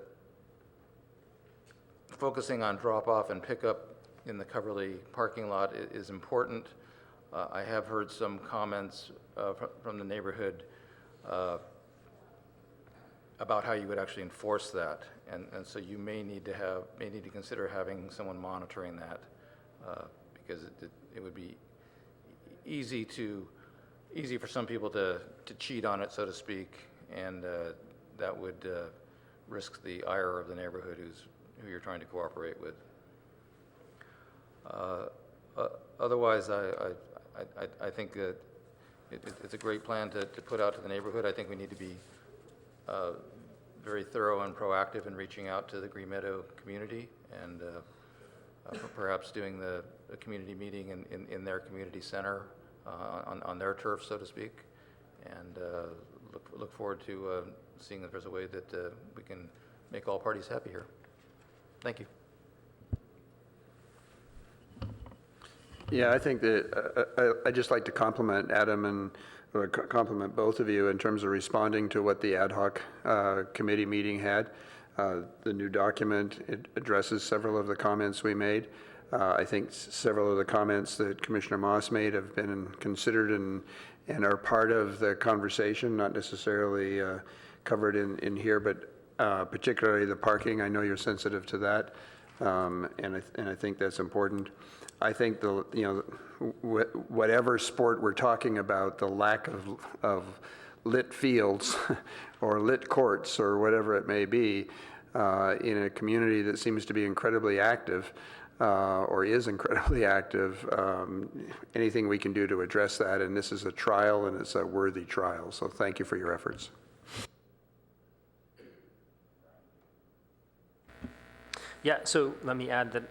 focusing on drop-off and pickup in the Coverly parking lot is important. I have heard some comments from the neighborhood about how you would actually enforce that, and so you may need to consider having someone monitoring that, because it would be easy for some people to cheat on it, so to speak, and that would risk the ire of the neighborhood who you're trying to cooperate with. Otherwise, I think that it's a great plan to put out to the neighborhood. I think we need to be very thorough and proactive in reaching out to the Green Meadow community, and perhaps doing the community meeting in their community center on their turf, so to speak, and look forward to seeing if there's a way that we can make all parties happy here. Thank you. Yeah, I think that I'd just like to compliment Adam and compliment both of you in terms of responding to what the ad hoc committee meeting had. The new document, it addresses several of the comments we made. I think several of the comments that Commissioner Moss made have been considered and are part of the conversation, not necessarily covered in here, but particularly the parking. I know you're sensitive to that, and I think that's important. I think whatever sport we're talking about, the lack of lit fields or lit courts or whatever it may be in a community that seems to be incredibly active or is incredibly active, anything we can do to address that, and this is a trial and it's a worthy trial, so thank you for your efforts. Yeah, so let me add that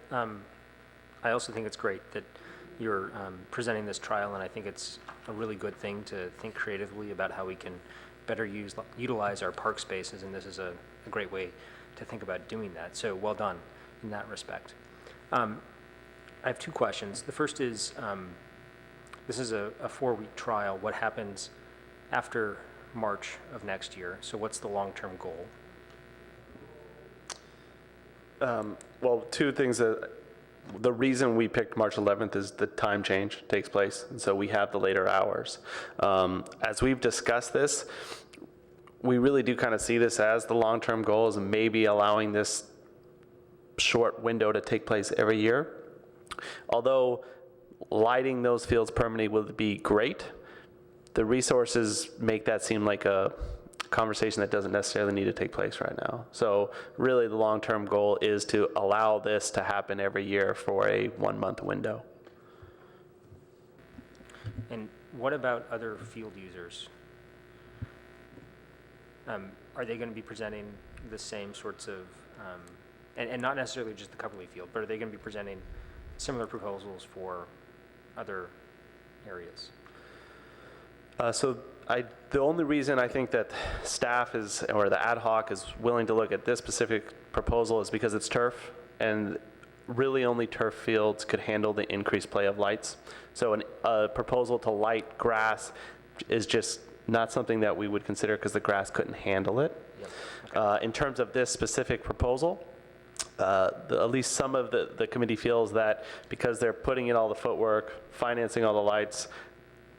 I also think it's great that you're presenting this trial, and I think it's a really good thing to think creatively about how we can better utilize our park spaces, and this is a great way to think about doing that. So well done in that respect. I have two questions. The first is, this is a 4-week trial. What happens after March of next year? So what's the long-term goal? Well, two things. The reason we picked March 11th is the time change takes place, and so we have the later hours. As we've discussed this, we really do kind of see this as the long-term goal is maybe allowing this short window to take place every year. Although lighting those fields permanently would be great, the resources make that seem like a conversation that doesn't necessarily need to take place right now. So really, the long-term goal is to allow this to happen every year for a 1-month window. And what about other field users? Are they going to be presenting the same sorts of, and not necessarily just the Coverly Field, but are they going to be presenting similar proposals for other areas? So the only reason I think that staff is, or the ad hoc is willing to look at this specific proposal is because it's turf, and really only turf fields could handle the increased play of lights. So a proposal to light grass is just not something that we would consider because the grass couldn't handle it. Yep. Okay. In terms of this specific proposal, at least some of the committee feels that because they're putting in all the footwork, financing all the lights,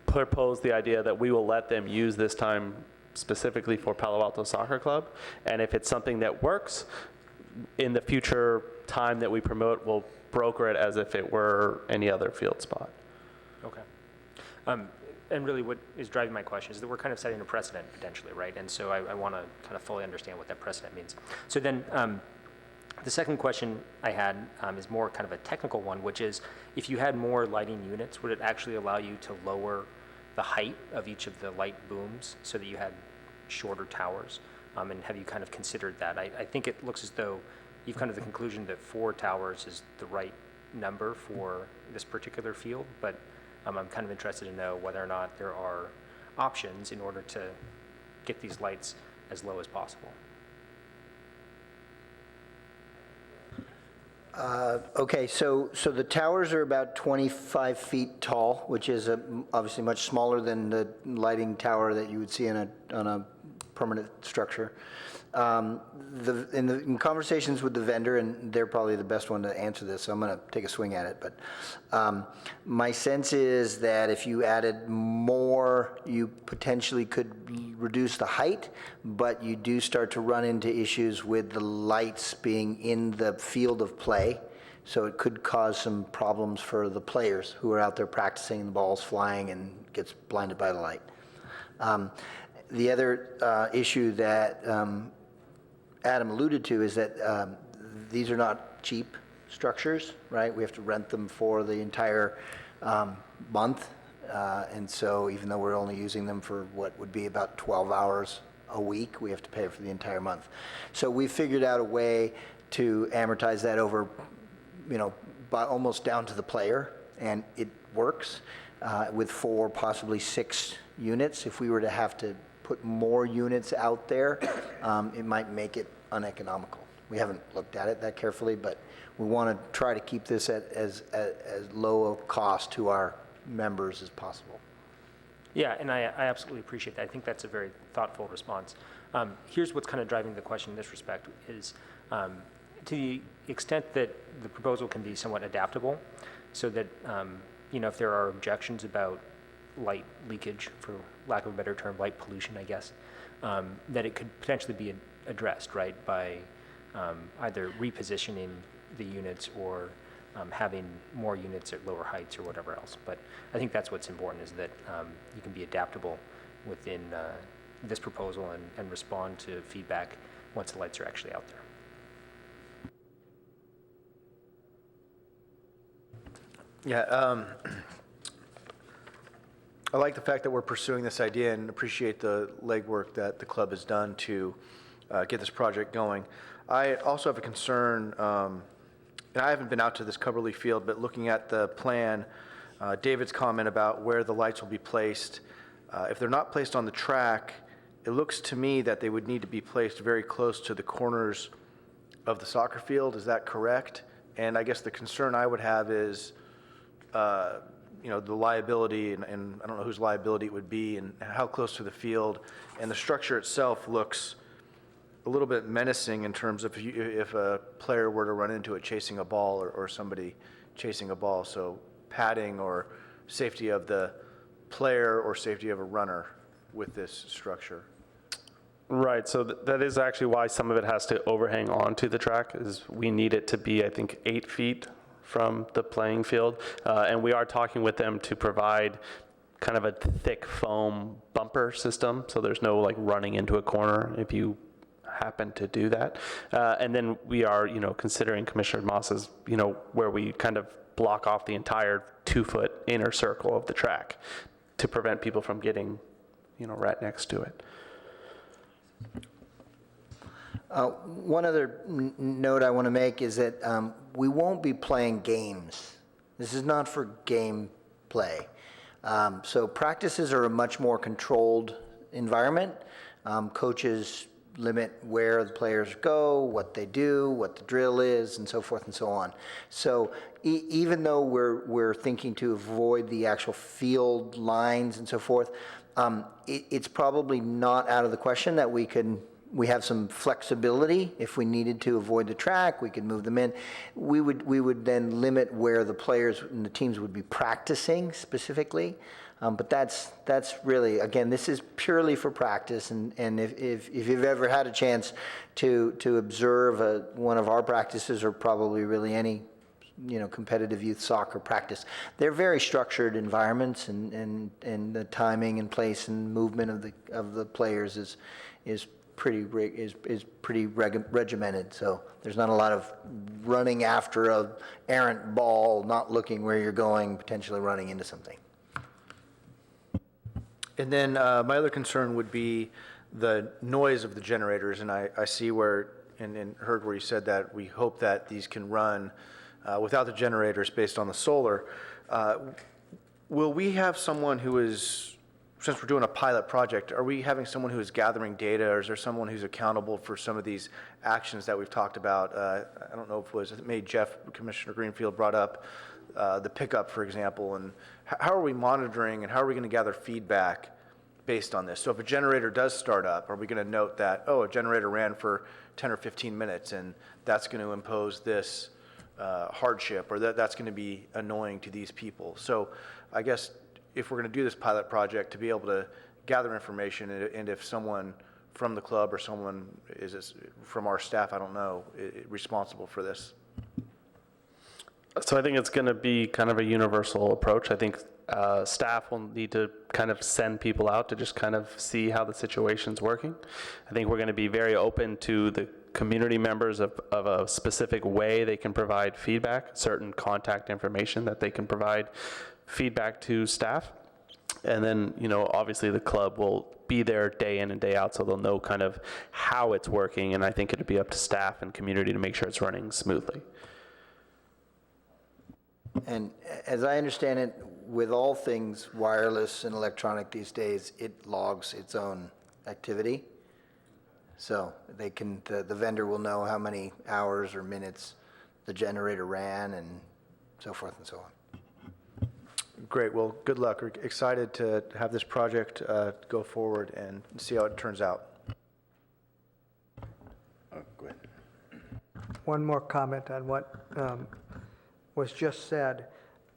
propose the idea that we will let them use this time specifically for Palo Alto Soccer Club. And if it's something that works, in the future time that we promote, we'll broker it as if it were any other field spot. Okay. And really what is driving my question is that we're kind of setting a precedent potentially, right? And so I want to kind of fully understand what that precedent means. So then the second question I had is more kind of a technical one, which is if you had more lighting units, would it actually allow you to lower the height of each of the light booms so that you had shorter towers? And have you kind of considered that? I think it looks as though you've come to the conclusion that 4 towers is the right number for this particular field, but I'm kind of interested to know whether or not there are options in order to get these lights as low as possible. Okay, so the towers are about 25 feet tall, which is obviously much smaller than the lighting tower that you would see on a permanent structure. In conversations with the vendor, and they're probably the best one to answer this, so I'm going to take a swing at it, but my sense is that if you added more, you potentially could reduce the height, but you do start to run into issues with the lights being in the field of play, so it could cause some problems for the players who are out there practicing, the ball's flying and gets blinded by the light. The other issue that Adam alluded to is that these are not cheap structures, right? We have to rent them for the entire month. And so even though we're only using them for what would be about 12 hours a week, we have to pay for the entire month. So we figured out a way to amortize that over, by almost down to the player, and it works with 4, possibly 6 units. If we were to have to put more units out there, it might make it uneconomical. We haven't looked at it that carefully, but we want to try to keep this at as low a cost to our members as possible. Yeah, and I absolutely appreciate that. I think that's a very thoughtful response. Here's what's kind of driving the question in this respect is to the extent that the proposal can be somewhat adaptable so that, if there are objections about light leakage, for lack of a better term, light pollution, I guess, that it could potentially be addressed, right, by either repositioning the units or having more units at lower heights or whatever else. But I think that's what's important is that you can be adaptable within this proposal and respond to feedback once the lights are actually out there. Yeah, I like the fact that we're pursuing this idea and appreciate the legwork that the club has done to get this project going. I also have a concern, and I haven't been out to this Coverly Field, but looking at the plan, David's comment about where the lights will be placed, if they're not placed on the track, it looks to me that they would need to be placed very close to the corners of the soccer field. Is that correct? And I guess the concern I would have is, the liability, and I don't know whose liability it would be, and how close to the field. And the structure itself looks a little bit menacing in terms of if a player were to run into it chasing a ball or somebody chasing a ball. So padding or safety of the player or safety of a runner with this structure. Right, so that is actually why some of it has to overhang onto the track, is we need it to be, I think, 8 feet from the playing field. And we are talking with them to provide kind of a thick foam bumper system, so there's no like running into a corner if you happen to do that. And then we are, considering Commissioner Moss's, where we kind of block off the entire 2-foot inner circle of the track to prevent people from getting, right next to it. One other note I want to make is that we won't be playing games. This is not for game play. So practices are a much more controlled environment. Coaches limit where the players go, what they do, what the drill is, and so forth and so on. So even though we're thinking to avoid the actual field lines and so forth, it's probably not out of the question that we have some flexibility. If we needed to avoid the track, we could move them in. We would then limit where the players and the teams would be practicing specifically. But that's really, again, this is purely for practice. And if you've ever had a chance to observe one of our practices, or probably really any competitive youth soccer practice, they're very structured environments, and the timing and place and movement of the players is pretty regimented. So there's not a lot of running after a errant ball, not looking where you're going, potentially running into something. And then my other concern would be the noise of the generators, and I see where, and heard where you said that we hope that these can run without the generators based on the solar. Will we have someone who is, since we're doing a pilot project, are we having someone who is gathering data, or is there someone who's accountable for some of these actions that we've talked about? I don't know if it was, maybe Commissioner Greenfield brought up the pickup, for example, and how are we monitoring and how are we going to gather feedback based on this? So if a generator does start up, are we going to note that, a generator ran for 10 or 15 minutes and that's going to impose this hardship, or that's going to be annoying to these people? So I guess if we're going to do this pilot project, to be able to gather information, and if someone from the club or someone is from our staff, I don't know, responsible for this. So I think it's going to be kind of a universal approach. I think staff will need to kind of send people out to just kind of see how the situation's working. I think we're going to be very open to the community members of a specific way they can provide feedback, certain contact information that they can provide feedback to staff. And then, obviously the club will be there day in and day out, so they'll know kind of how it's working. And I think it'd be up to staff and community to make sure it's running smoothly. And as I understand it, with all things wireless and electronic these days, it logs its own activity. So they can, the vendor will know how many hours or minutes the generator ran and so forth and so on. Great. Well, good luck. We're excited to have this project go forward and see how it turns out. Go ahead. One more comment on what was just said.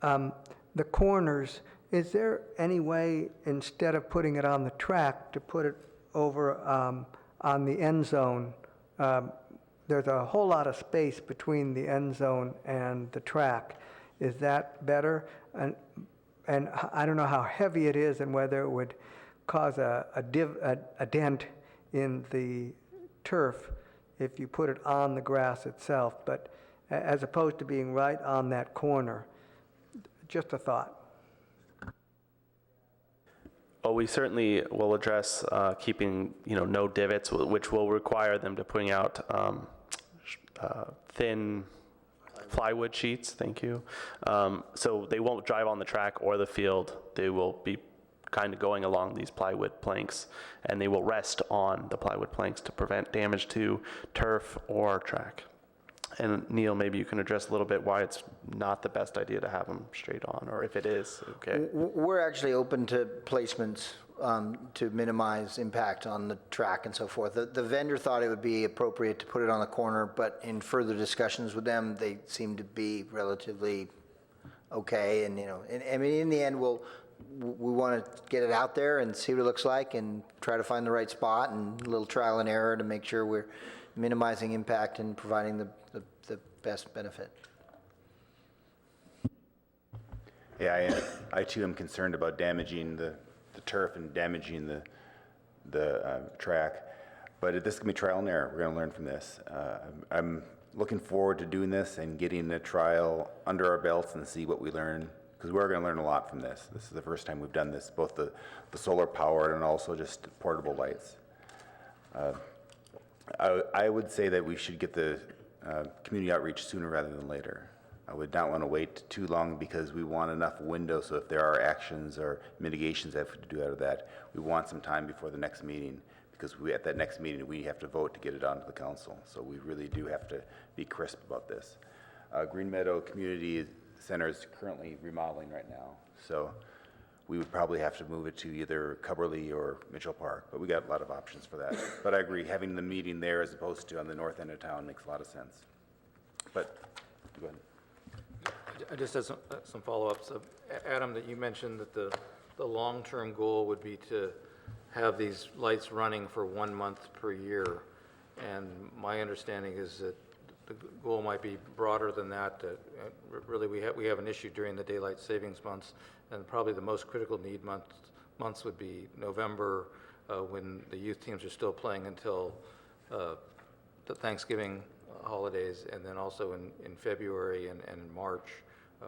The corners, is there any way, instead of putting it on the track, to put it over on the end zone? There's a whole lot of space between the end zone and the track. Is that better? And I don't know how heavy it is and whether it would cause a dent in the turf if you put it on the grass itself, but as opposed to being right on that corner. Just a thought. Well, we certainly will address keeping, no divots, which will require them to putting out thin plywood sheets. Thank you. So they won't drive on the track or the field. They will be kind of going along these plywood planks, and they will rest on the plywood planks to prevent damage to turf or track. And Neil, maybe you can address a little bit why it's not the best idea to have them straight on, or if it is, okay. We're actually open to placements to minimize impact on the track and so forth. The vendor thought it would be appropriate to put it on the corner, but in further discussions with them, they seem to be relatively okay. And, I mean, in the end, we want to get it out there and see what it looks like and try to find the right spot and a little trial and error to make sure we're minimizing impact and providing the best benefit. Yeah, I too am concerned about damaging the turf and damaging the track. But this is going to be trial and error. We're going to learn from this. I'm looking forward to doing this and getting the trial under our belts and see what we learn, because we're going to learn a lot from this. This is the first time we've done this, both the solar powered and also just portable lights. I would say that we should get the community outreach sooner rather than later. I would not want to wait too long, because we want enough window, so if there are actions or mitigations that we have to do out of that, we want some time before the next meeting, because at that next meeting, we have to vote to get it onto the council. So we really do have to be crisp about this. Green Meadow Community Center is currently remodeling right now, so we would probably have to move it to either Cubberley or Mitchell Park, but we got a lot of options for that. But I agree, having the meeting there as opposed to on the north end of town makes a lot of sense. But, go ahead. I just have some follow-ups. Adam, that you mentioned that the long-term goal would be to have these lights running for 1 month per year. And my understanding is that the goal might be broader than that. Really, we have an issue during the daylight savings months, and probably the most critical need months would be November, when the youth teams are still playing until the Thanksgiving holidays, and then also in February and March,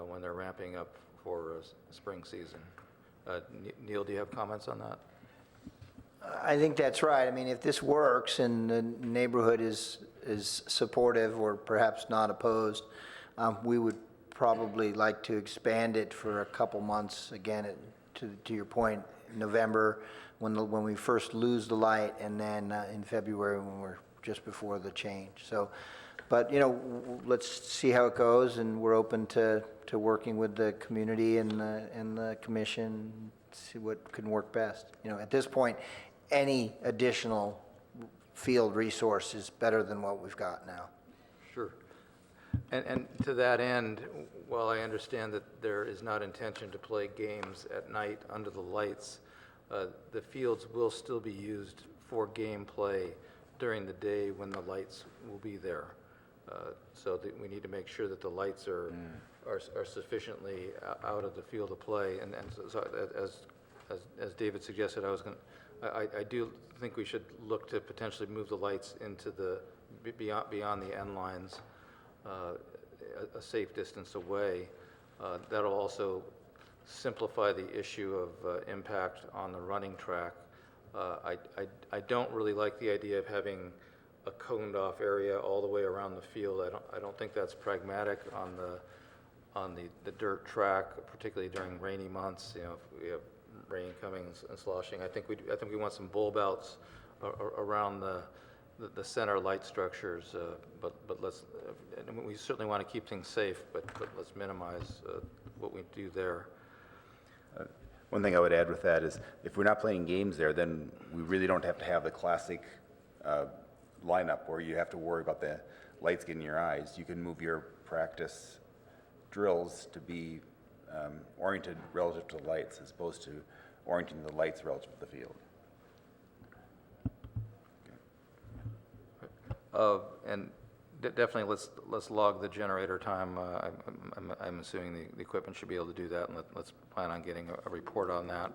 when they're ramping up for spring season. Neil, do you have comments on that? I think that's right. I mean, if this works and the neighborhood is supportive or perhaps not opposed, we would probably like to expand it for a couple months, again, to your point, November, when we first lose the light, and then in February when we're just before the change. So, but, you know, let's see how it goes, and we're open to working with the community and the commission, see what can work best. You know, at this point, any additional field resource is better than what we've got now. Sure. And to that end, while I understand that there is not intention to play games at night under the lights, the fields will still be used for gameplay during the day when the lights will be there. So that we need to make sure that the lights are sufficiently out of the field of play. And so as David suggested, I do think we should look to potentially move the lights into the beyond the end lines, a safe distance away. That'll also simplify the issue of impact on the running track. I don't really like the idea of having a coned off area all the way around the field. I don't think that's pragmatic on the dirt track, particularly during rainy months. You know, if we have rain coming and sloshing, I think we want some bulb outs around the center light structures. But let's, and we certainly want to keep things safe, but let's minimize what we do there. One thing I would add with that is, if we're not playing games there, then we really don't have to have the classic lineup where you have to worry about the lights getting in your eyes. You can move your practice drills to be oriented relative to the lights, as opposed to orienting the lights relative to the field. And definitely let's log the generator time. I'm assuming the equipment should be able to do that, and let's plan on getting a report on that.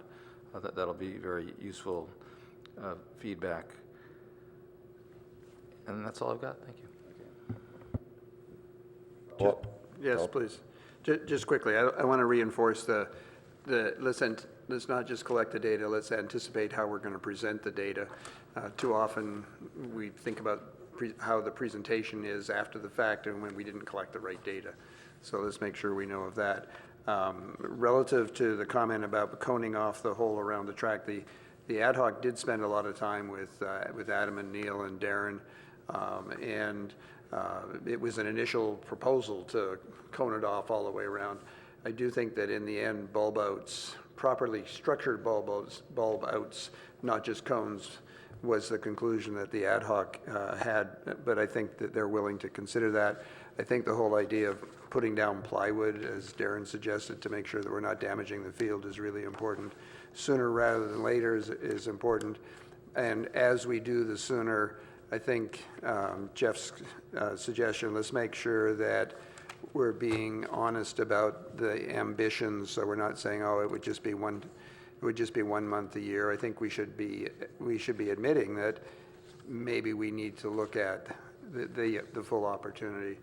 That'll be very useful feedback. And that's all I've got. Thank you. Well, Yes, please. Just quickly, I want to reinforce let's not just collect the data, let's anticipate how we're going to present the data. Too often, we think about how the presentation is after the fact and when we didn't collect the right data. So let's make sure we know of that. Relative to the comment about coning off the hole around the track, the ad hoc did spend a lot of time with Adam and Neil and Darren, and it was an initial proposal to cone it off all the way around. I do think that in the end, bulb outs, properly structured bulb outs, not just cones, was the conclusion that the ad hoc had, but I think that they're willing to consider that. I think the whole idea of putting down plywood, as Darren suggested, to make sure that we're not damaging the field is really important. Sooner rather than later is important. And as we do the sooner, I think Jeff's suggestion, let's make sure that we're being honest about the ambitions, so we're not saying, oh, it would just be 1 month a year. I think we should be admitting that maybe we need to look at the full opportunity.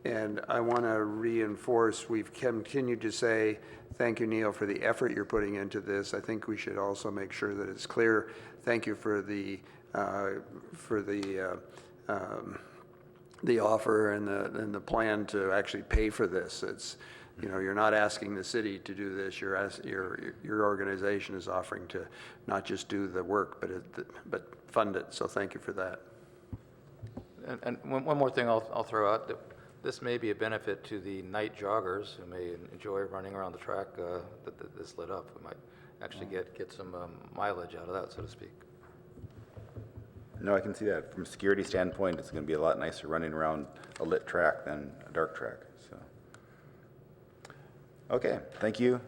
And I want to reinforce, we've continued to say, thank you, Neil, for the effort you're putting into this. I think we should also make sure that it's clear, thank you for the offer and the plan to actually pay for this. It's, you know, you're not asking the city to do this. Your organization is offering to not just do the work, but fund it. So thank you for that. And one more thing I'll throw out. This may be a benefit to the night joggers who may enjoy running around the track that's lit up. We might actually get some mileage out of that, so to speak. No, I can see that. From a security standpoint, it's going to be a lot nicer running around a lit track than a dark track. So, okay, thank you.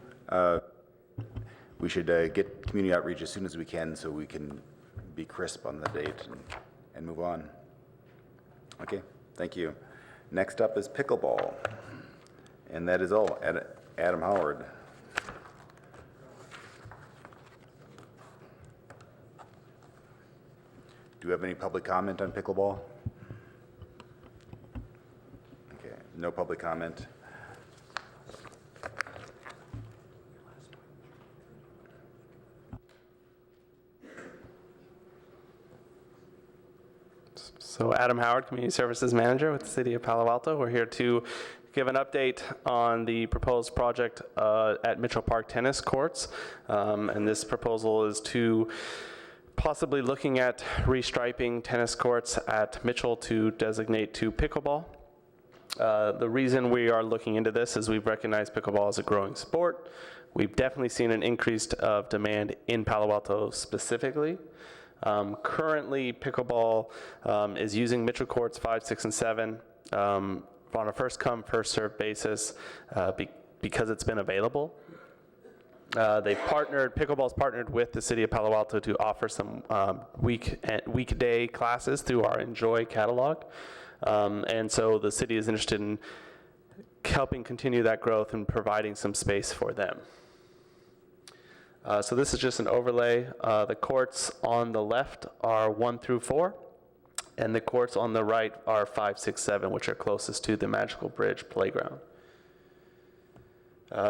We should get community outreach as soon as we can so we can be crisp on the date and move on. Okay, thank you. Next up is pickleball, and that is all. Adam Howard. Do we have any public comment on pickleball? Okay, no public comment. So Adam Howard, Community Services Manager with the City of Palo Alto. We're here to give an update on the proposed project at Mitchell Park Tennis Courts. And this proposal is to possibly looking at restriping tennis courts at Mitchell to designate to pickleball. The reason we are looking into this is we've recognized pickleball as a growing sport. We've definitely seen an increase of demand in Palo Alto specifically. Currently, pickleball is using Mitchell Courts 5, 6, and 7 on a first-come, first-served basis because it's been available. Pickleball's partnered with the City of Palo Alto to offer some weekday classes through our Enjoy catalog. And so the city is interested in helping continue that growth and providing some space for them. So this is just an overlay. The courts on the left are 1 through 4, and the courts on the right are 5, 6, 7, which are closest to the Magical Bridge playground.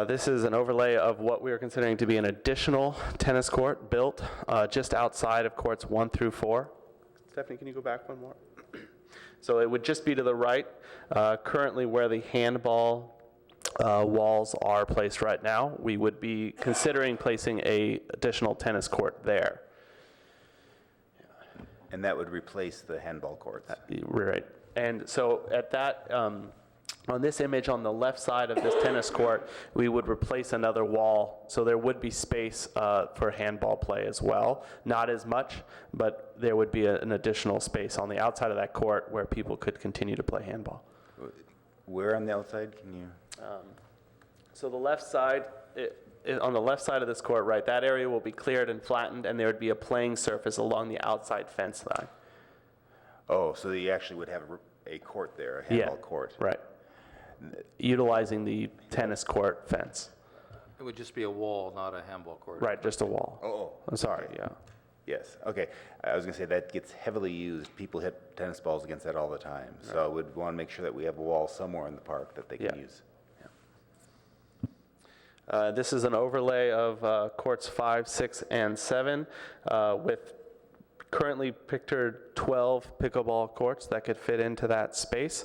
This is an overlay of what we are considering to be an additional tennis court built just outside of courts 1 through 4. Stephanie, can you go back one more? So it would just be to the right, currently where the handball walls are placed right now. We would be considering placing an additional tennis court there. And that would replace the handball courts. Right. And so at that, on this image on the left side of this tennis court, we would replace another wall. So there would be space for handball play as well. Not as much, but there would be an additional space on the outside of that court where people could continue to play handball. Where on the outside? Can you? So the left side, on the left side of this court, right, that area will be cleared and flattened, and there would be a playing surface along the outside fence line. Oh, so you actually would have a court there, a handball court. Right. Utilizing the tennis court fence. It would just be a wall, not a handball court. Right, just a wall. Oh. I'm sorry, Okay. yeah. Yes, okay. I was going to say that gets heavily used. People hit tennis balls against that all the time. So I would want to make sure that we have a wall somewhere in the park that they can use. This is an overlay of courts 5, 6, and 7 with currently pictured 12 pickleball courts that could fit into that space.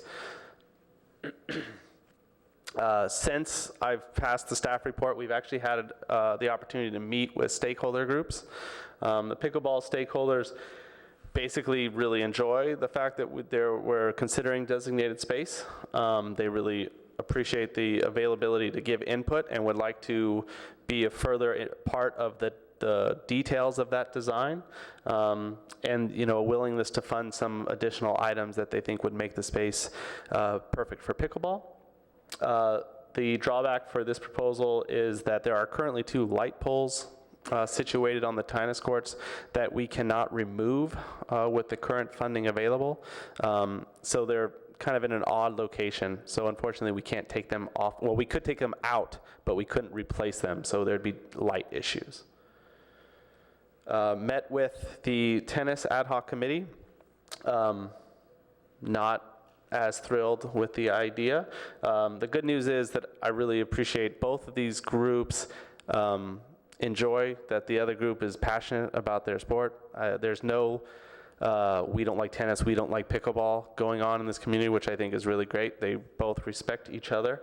Since I've passed the staff report, we've actually had the opportunity to meet with stakeholder groups. The pickleball stakeholders basically really enjoy the fact that we're considering designated space. They really appreciate the availability to give input and would like to be a further part of the details of that design, and a willingness to fund some additional items that they think would make the space perfect for pickleball. The drawback for this proposal is that there are currently 2 light poles situated on the tennis courts that we cannot remove with the current funding available. So they're kind of in an odd location, so unfortunately we can't take them off. Well, we could take them out, but we couldn't replace them, so there'd be light issues. Met with the tennis ad hoc committee. Not as thrilled with the idea. The good news is that I really appreciate both of these groups enjoy that the other group is passionate about their sport. There's no we don't like tennis, we don't like pickleball going on in this community, which I think is really great. They both respect each other.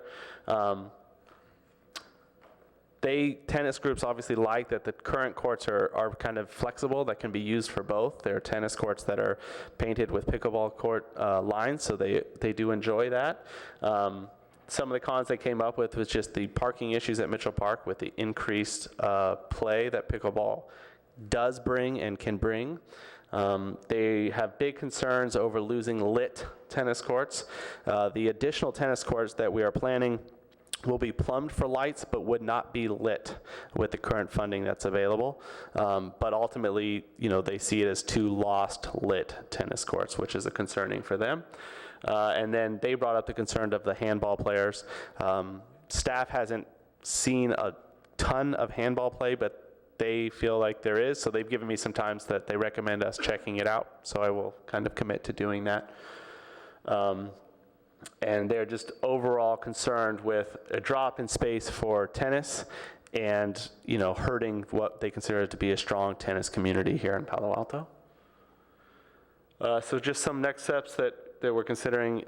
Tennis groups obviously like that the current courts are kind of flexible, that can be used for both. There are tennis courts that are painted with pickleball court lines, so they do enjoy that. Some of the cons they came up with was just the parking issues at Mitchell Park with the increased play that pickleball does bring and can bring. They have big concerns over losing lit tennis courts. The additional tennis courts that we are planning will be plumbed for lights, but would not be lit with the current funding that's available. But ultimately, they see it as 2 lost lit tennis courts, which is concerning for them. And then they brought up the concern of the handball players. Staff hasn't seen a ton of handball play, but they feel like there is, so they've given me some times that they recommend us checking it out, so I will kind of commit to doing that. And they're just overall concerned with a drop in space for tennis and, hurting what they consider to be a strong tennis community here in Palo Alto. So just some next steps that we're considering,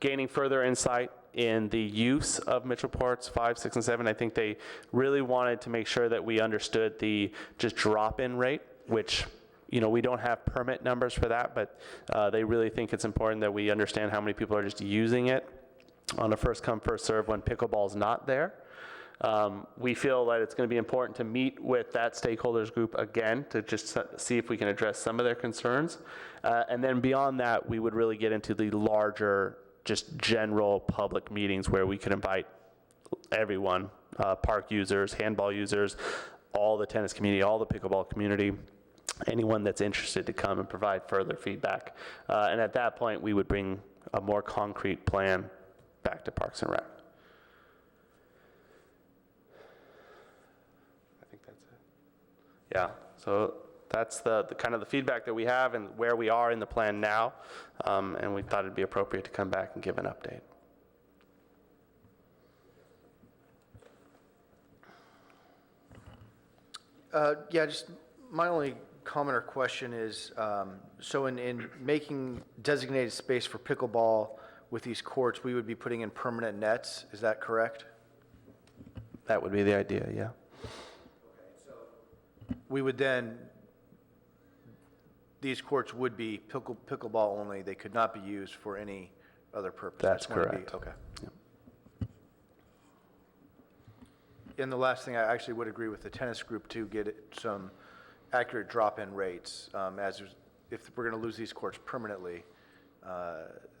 gaining further insight in the use of Mitchell Parks 5, 6, and 7. I think they really wanted to make sure that we understood the just drop-in rate, which we don't have permit numbers for that, but they really think it's important that we understand how many people are just using it on a first come, first serve when pickleball's not there. We feel that it's going to be important to meet with that stakeholders group again to just see if we can address some of their concerns. And then beyond that, we would really get into the larger, just general public meetings where we could invite everyone, park users, handball users, all the tennis community, all the pickleball community, anyone that's interested to come and provide further feedback. And at that point, we would bring a more concrete plan back to Parks and Rec. I think that's it. Yeah, so that's the kind of the feedback that we have and where we are in the plan now. And we thought it'd be appropriate to come back and give an update. Yeah, just my only comment or question is, so in making designated space for pickleball with these courts, we would be putting in permanent nets, is that correct? That would be the idea, yeah. We would then, these courts would be pickleball only, they could not be used for any other purpose? That's Just wanna be- correct. Okay. Yep. And the last thing, I actually would agree with the tennis group to get some accurate drop-in rates, if we're going to lose these courts permanently,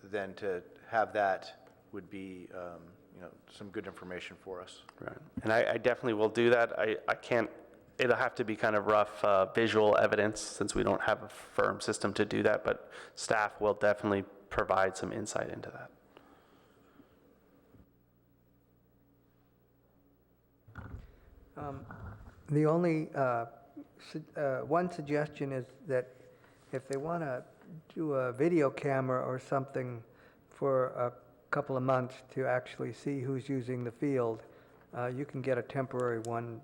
then to have that would be, some good information for us. Right, and I definitely will do that. I can't, it'll have to be kind of rough visual evidence since we don't have a firm system to do that, but staff will definitely provide some insight into that. The only one suggestion is that if they want to do a video camera or something for a couple of months to actually see who's using the field, you can get a temporary one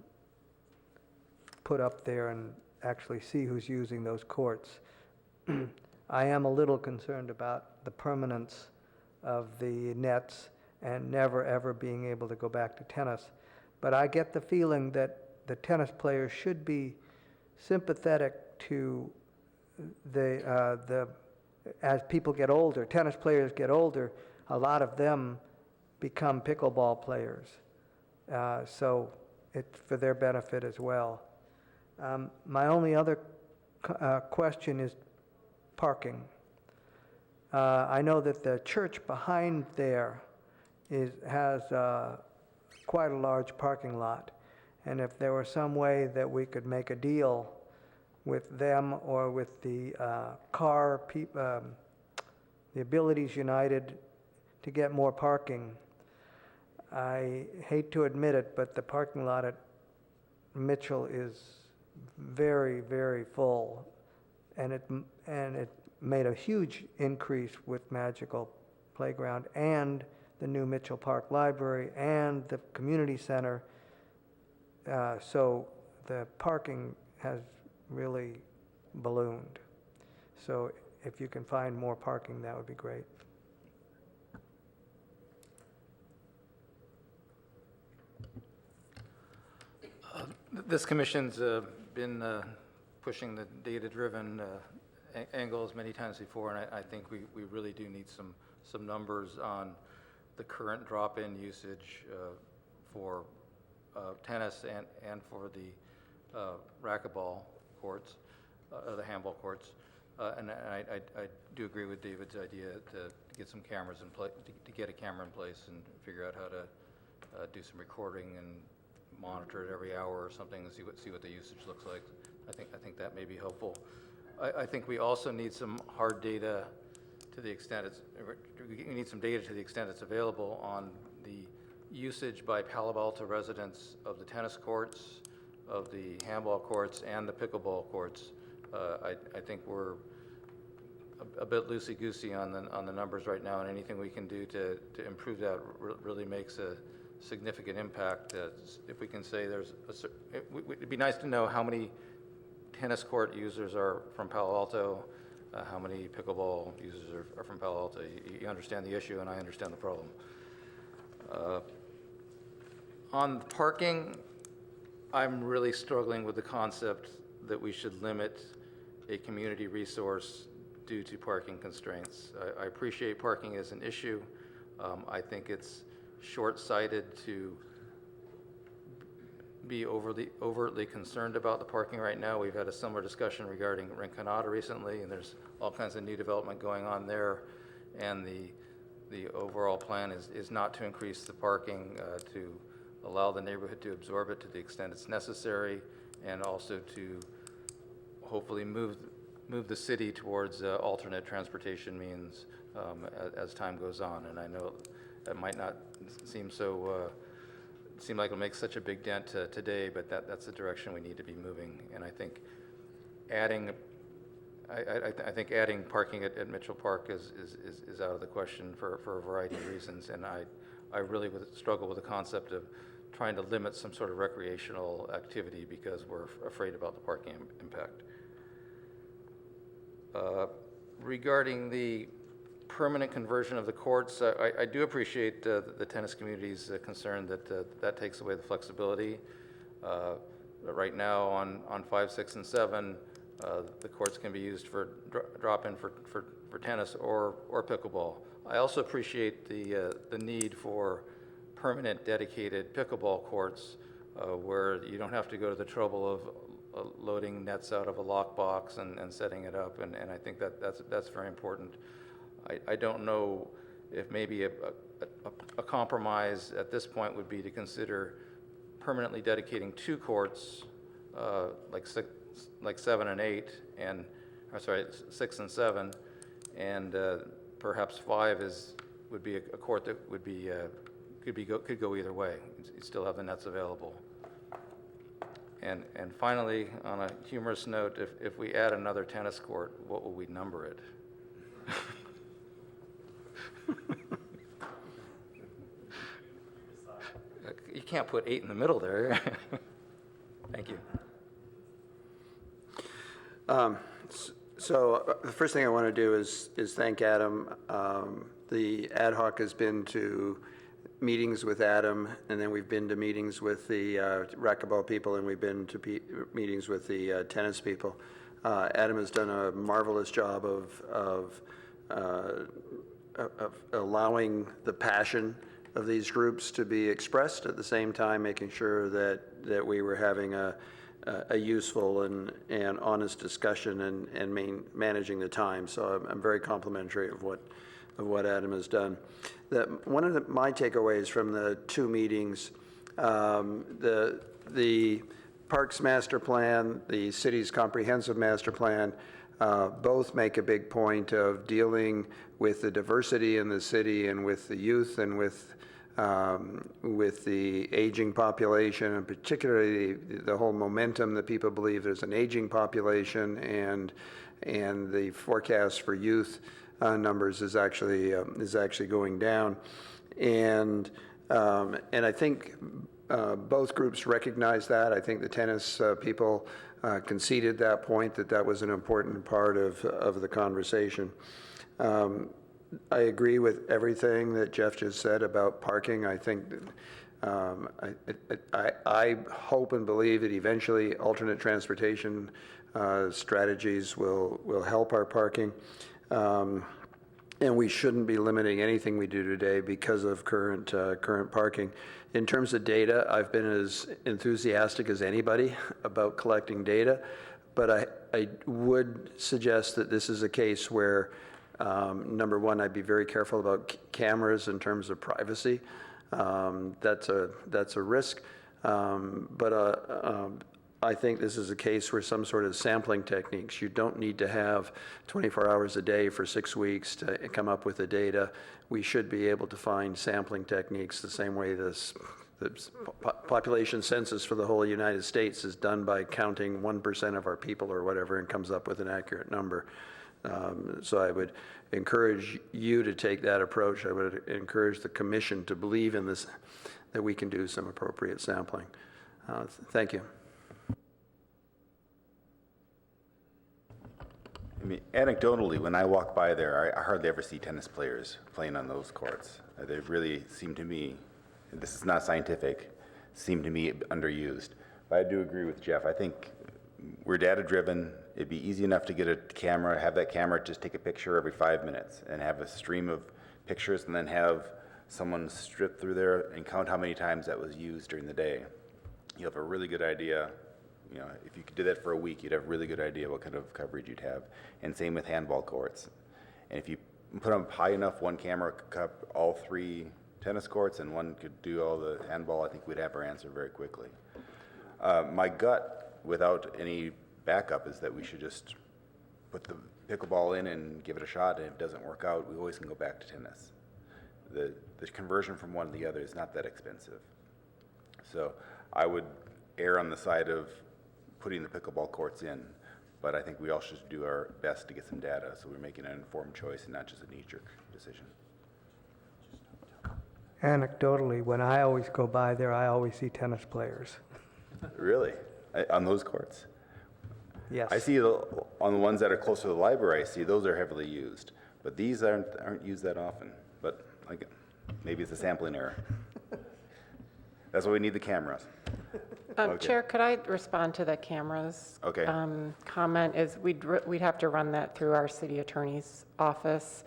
put up there and actually see who's using those courts. I am a little concerned about the permanence of the nets and never ever being able to go back to tennis. But I get the feeling that the tennis players should be sympathetic to as people get older, tennis players get older, a lot of them become pickleball players. So it's for their benefit as well. My only other question is parking. I know that the church behind there has quite a large parking lot. And if there were some way that we could make a deal with them or with the the Abilities United to get more parking. I hate to admit it, but the parking lot at Mitchell is very, very full, and it made a huge increase with Magical Playground and the new Mitchell Park Library and the community center. So the parking has really ballooned. So if you can find more parking, that would be great. This commission's been pushing the data-driven angles many times before, and I think we really do need some numbers on the current drop-in usage for tennis and for the racquetball courts, the handball courts. And I do agree with David's idea to get some cameras in place, to get a camera in place and figure out how to do some recording and monitor it every hour or something and see what the usage looks like. I think that may be helpful. I think we also need some hard data to the extent we need some data to the extent it's available on the usage by Palo Alto residents of the tennis courts, of the handball courts, and the pickleball courts. I think we're a bit loosey-goosey on the numbers right now, and anything we can do to improve that really makes a significant impact. If we can say it'd be nice to know how many tennis court users are from Palo Alto, how many pickleball users are from Palo Alto. You understand the issue, and I understand the problem. On parking, I'm really struggling with the concept that we should limit a community resource due to parking constraints. I appreciate parking as an issue. I think it's short-sighted to be overtly concerned about the parking right now. We've had a similar discussion regarding Rinconada recently, and there's all kinds of new development going on there. And the overall plan is not to increase the parking, to allow the neighborhood to absorb it to the extent it's necessary, and also to hopefully move the city towards alternate transportation means as time goes on. And I know that might not seem like it'll make such a big dent today, but that's the direction we need to be moving. And I think adding parking at Mitchell Park is out of the question for a variety of reasons. And I really would struggle with the concept of trying to limit some sort of recreational activity because we're afraid about the parking impact. Regarding the permanent conversion of the courts, I do appreciate the tennis community's concern that takes away the flexibility. Right now on 5, 6, and 7, the courts can be used for drop-in for tennis or pickleball. I also appreciate the need for permanent dedicated pickleball courts where you don't have to go to the trouble of loading nets out of a lockbox and setting it up, and I think that's very important. I don't know if maybe a compromise at this point would be to consider permanently dedicating 2 courts, like 7 and 8, and 6 and 7, and perhaps 5 would be a court that would be could go either way. You still have the nets available. And finally, on a humorous note, if we add another tennis court, what will we number it? You can't put 8 in the middle there. Thank you. So the first thing I want to do is thank Adam. The ad hoc has been to meetings with Adam, and then we've been to meetings with the racquetball people, and we've been to meetings with the tennis people. Adam has done a marvelous job of allowing the passion of these groups to be expressed, at the same time making sure that we were having a useful and honest discussion and managing the time. So I'm very complimentary of what Adam has done. One of my takeaways from the 2 meetings, the Parks Master Plan, the city's comprehensive master plan, both make a big point of dealing with the diversity in the city and with the youth and with the aging population, and particularly the whole momentum that people believe there's an aging population, and the forecast for youth numbers is actually going down, and I think both groups recognize that. I think the tennis people conceded that point, that was an important part of the conversation. I agree with everything that Jeff just said about parking. I think I hope and believe that eventually alternate transportation strategies will help our parking. And we shouldn't be limiting anything we do today because of current parking. In terms of data, I've been as enthusiastic as anybody about collecting data, but I would suggest that this is a case where, number one, I'd be very careful about cameras in terms of privacy. That's a risk, but I think this is a case where some sort of sampling techniques. You don't need to have 24 hours a day for 6 weeks to come up with the data. We should be able to find sampling techniques the same way the population census for the whole United States is done by counting 1% of our people or whatever and comes up with an accurate number. So I would encourage you to take that approach. I would encourage the commission to believe in this, that we can do some appropriate sampling. Thank you. I mean, anecdotally, when I walk by there, I hardly ever see tennis players playing on those courts. They really seem to me, and this is not scientific, seem to me underused. But I do agree with Jeff. I think we're data-driven. It'd be easy enough to get a camera, have that camera just take a picture every 5 minutes and have a stream of pictures, and then have someone strip through there and count how many times that was used during the day. You have a really good idea. You know, if you could do that for a week, you'd have a really good idea what kind of coverage you'd have. And same with handball courts. And if you put them high enough, one camera could cover all 3 tennis courts and one could do all the handball, I think we'd have our answer very quickly. My gut, without any backup, is that we should just put the pickleball in and give it a shot, and if it doesn't work out, we always can go back to tennis. The conversion from one to the other is not that expensive. So I would err on the side of putting the pickleball courts in, but I think we all should do our best to get some data so we're making an informed choice and not just a knee-jerk decision. Anecdotally, when I always go by there, I always see tennis players. Really? On those courts? Yes. I see on the ones that are close to the library, I see those are heavily used, but these aren't used that often. But like, maybe it's a sampling error. That's why we need the cameras. Okay. Chair, could I respond to the cameras? Okay. Comment is we'd have to run that through our city attorney's office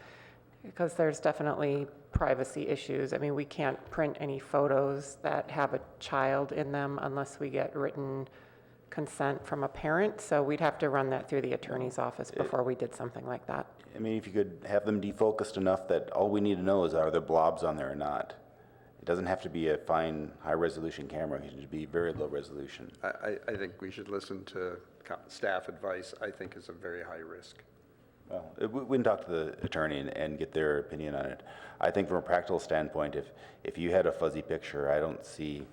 because there's definitely privacy issues. I mean, we can't print any photos that have a child in them unless we get written consent from a parent. So we'd have to run that through the attorney's office before we did something like that. I mean, if you could have them defocused enough that all we need to know is are there blobs on there or not. It doesn't have to be a fine, high-resolution camera. It should be very low resolution. I think we should listen to staff advice. I think is a very high risk. Well, we can talk to the attorney and get their opinion on it. I think from a practical standpoint, if you had a fuzzy picture, I don't see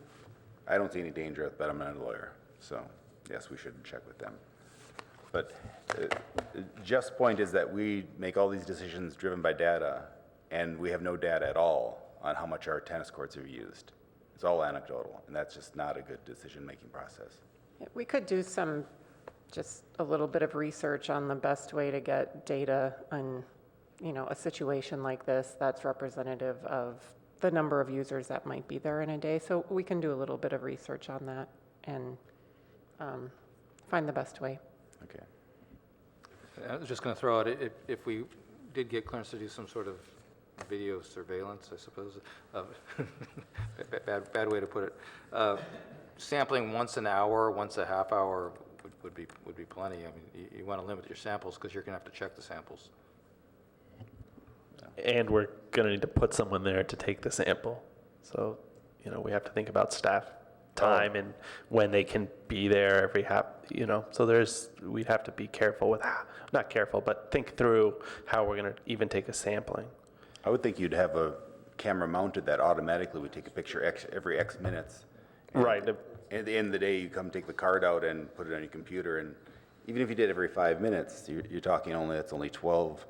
any danger, but I'm not a lawyer. So, yes, we should check with them. But Jeff's point is that we make all these decisions driven by data, and we have no data at all on how much our tennis courts are used. It's all anecdotal, and that's just not a good decision-making process. We could do just a little bit of research on the best way to get data on, a situation like this that's representative of the number of users that might be there in a day. So we can do a little bit of research on that and find the best way. Okay. I was just going to throw out, if we did get clearance to do some sort of video surveillance, I suppose, bad way to put it. Sampling once an hour, once a half hour would be plenty. I mean, you want to limit your samples because you're going to have to check the samples. And we're going to need to put someone there to take the sample. So, we have to think about staff. time and when they can be there every so we'd have to be careful with not careful, but think through how we're going to even take a sampling. I would think you'd have a camera mounted that automatically would take a picture every X minutes. And Right. At the end of the day, you come take the card out and put it on your computer, and even if you did every 5 minutes, you're talking it's only 12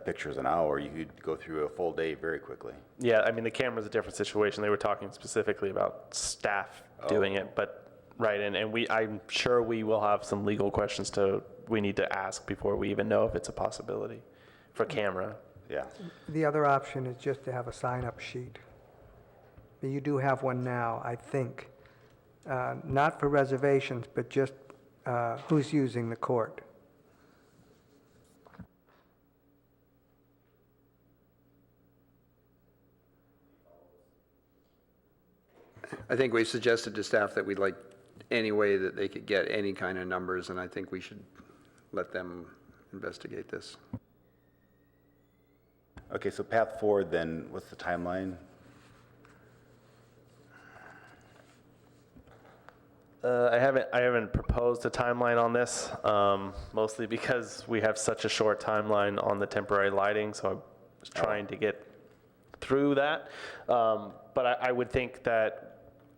pictures an hour. You could go through a full day very quickly. Yeah, I mean, the camera's a different situation. They were talking specifically about staff doing it, but, right, and I'm sure we will have some legal questions we need to ask before we even know if it's a possibility for camera. Yeah. The other option is just to have a sign-up sheet. You do have one now, I think. Not for reservations, but just who's using the court. I think we suggested to staff that we'd like any way that they could get any kind of numbers, and I think we should let them investigate this. Okay, so path forward then, what's the timeline? I haven't proposed a timeline on this, mostly because we have such a short timeline on the temporary lighting, so I'm just trying to get through that. But I would think that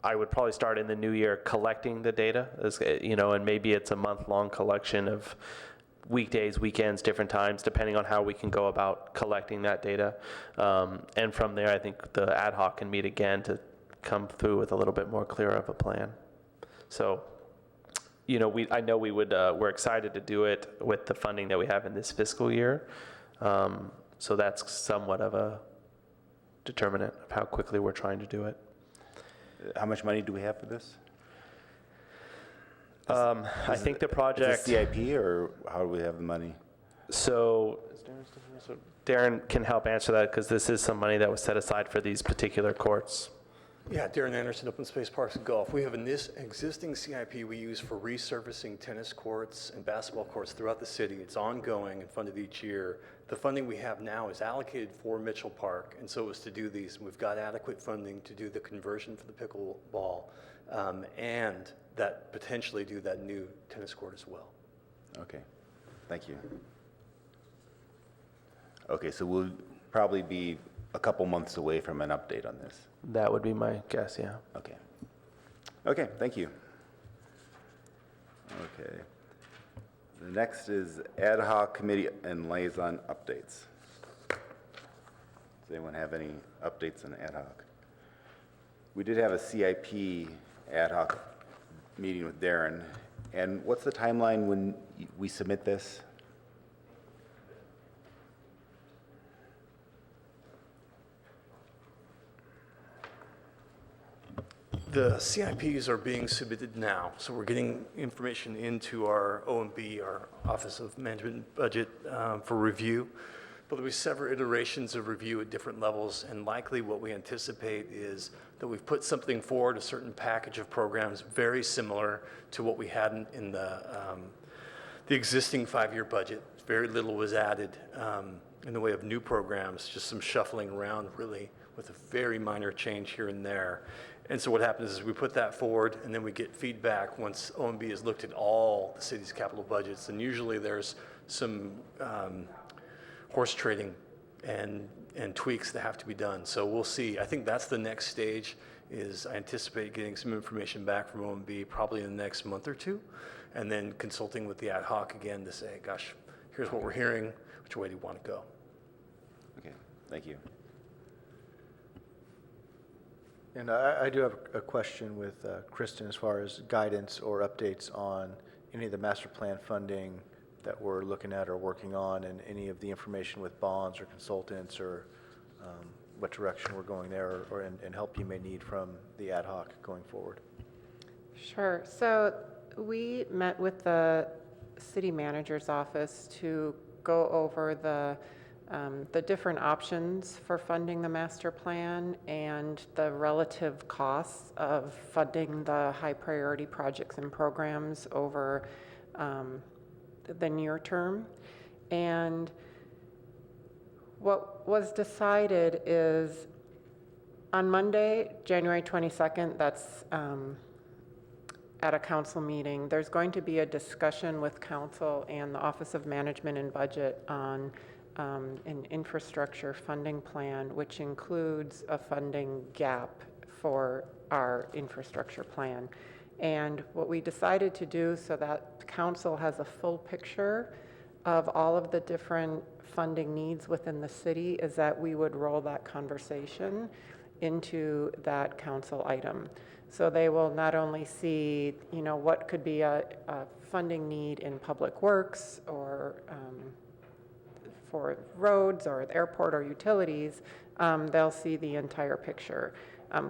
I would probably start in the new year collecting the data, and maybe it's a month-long collection of weekdays, weekends, different times, depending on how we can go about collecting that data. And from there, I think the ad hoc can meet again to come through with a little bit more clear of a plan. So, I know we're excited to do it with the funding that we have in this fiscal year. So that's somewhat of a determinant of how quickly we're trying to do it. How much money do we have for this? I think the project. Is it CIP, or how do we have the money? So Darren can help answer that, because this is some money that was set aside for these particular courts. Yeah, Darren Anderson, Open Space Parks and Golf. We have an existing CIP we use for resurfacing tennis courts and basketball courts throughout the city. It's ongoing and funded each year. The funding we have now is allocated for Mitchell Park, and so it was to do these. We've got adequate funding to do the conversion for the pickleball and that potentially do that new tennis court as well. Okay, thank you. Okay, so we'll probably be a couple months away from an update on this. That would be my guess, yeah. Okay. Okay, thank you. Okay. The next is ad hoc committee and liaison updates. Does anyone have any updates on ad hoc? We did have a CIP ad hoc meeting with Darren. And what's the timeline when we submit this? The CIPs are being submitted now, so we're getting information into our OMB, our Office of Management and Budget, for review. But there'll be several iterations of review at different levels, and likely what we anticipate is that we've put something forward, a certain package of programs very similar to what we had in the existing 5-year budget. Very little was added in the way of new programs, just some shuffling around really with a very minor change here and there. And so what happens is we put that forward, and then we get feedback once OMB has looked at all the city's capital budgets. And usually there's some horse trading and tweaks that have to be done. So we'll see. I think that's the next stage. Is I anticipate getting some information back from OMB probably in the next month or two, and then consulting with the ad hoc again to say, gosh, here's what we're hearing. Which way do you want to go? Okay, thank you. And I do have a question with Kristen as far as guidance or updates on any of the master plan funding that we're looking at or working on, and any of the information with bonds or consultants, or what direction we're going there, and help you may need from the ad hoc going forward. Sure. So we met with the city manager's office to go over the different options for funding the master plan and the relative costs of funding the high priority projects and programs over the near term. And what was decided is on Monday, January 22nd, that's at a council meeting. There's going to be a discussion with council and the Office of Management and Budget on an infrastructure funding plan, which includes a funding gap for our infrastructure plan. And what we decided to do so that council has a full picture of all of the different funding needs within the city is that we would roll that conversation into that council item. So they will not only see, what could be a funding need in public works or for roads or the airport or utilities, they'll see the entire picture.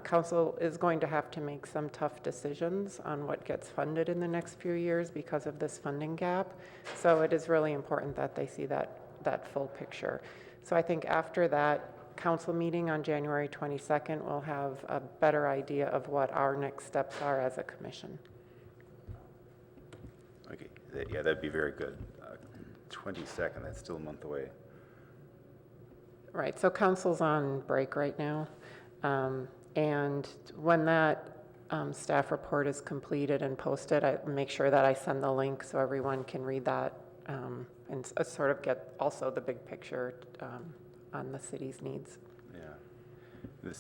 Council is going to have to make some tough decisions on what gets funded in the next few years because of this funding gap. So it is really important that they see that full picture. So I think after that council meeting on January 22nd, we'll have a better idea of what our next steps are as a commission. Okay, yeah, that'd be very good. 22nd, that's still a month away. Right, so council's on break right now. And when that staff report is completed and posted, I make sure that I send the link so everyone can read that and sort of get also the big picture on the city's needs. Yeah,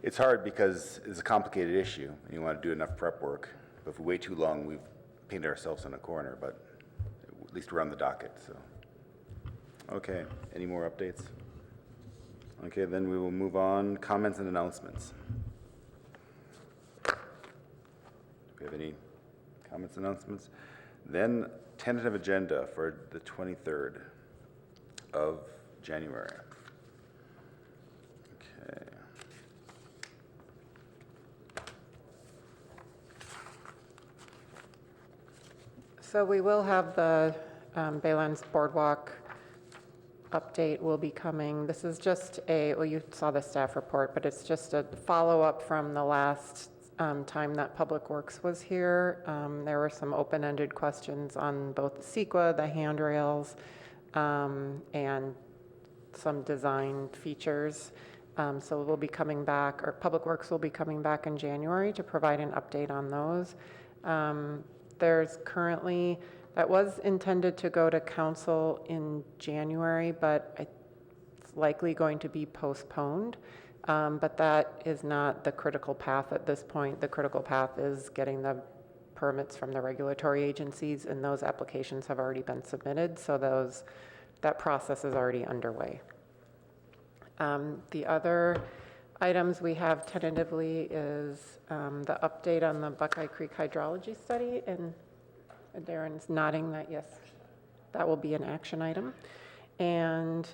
it's hard because it's a complicated issue and you want to do enough prep work. But if we wait too long, we've painted ourselves in a corner, but at least we're on the docket, so. Okay, any more updates? Okay, then we will move on. Comments and announcements. Do we have any comments and announcements? Then tentative agenda for the 23rd of January. Okay. So we will have the Baylands Boardwalk update will be coming. This is just well, you saw the staff report, but it's just a follow-up from the last time that Public Works was here. There were some open-ended questions on both the CEQA, the handrails, and some design features. So we'll be coming back, or Public Works will be coming back in January to provide an update on those. There's currently, that was intended to go to council in January, but it's likely going to be postponed. But that is not the critical path at this point. The critical path is getting the permits from the regulatory agencies, and those applications have already been submitted, so that process is already underway. The other items we have tentatively is the update on the Buckeye Creek hydrology study, and Darren's nodding that yes, that will be an action item. And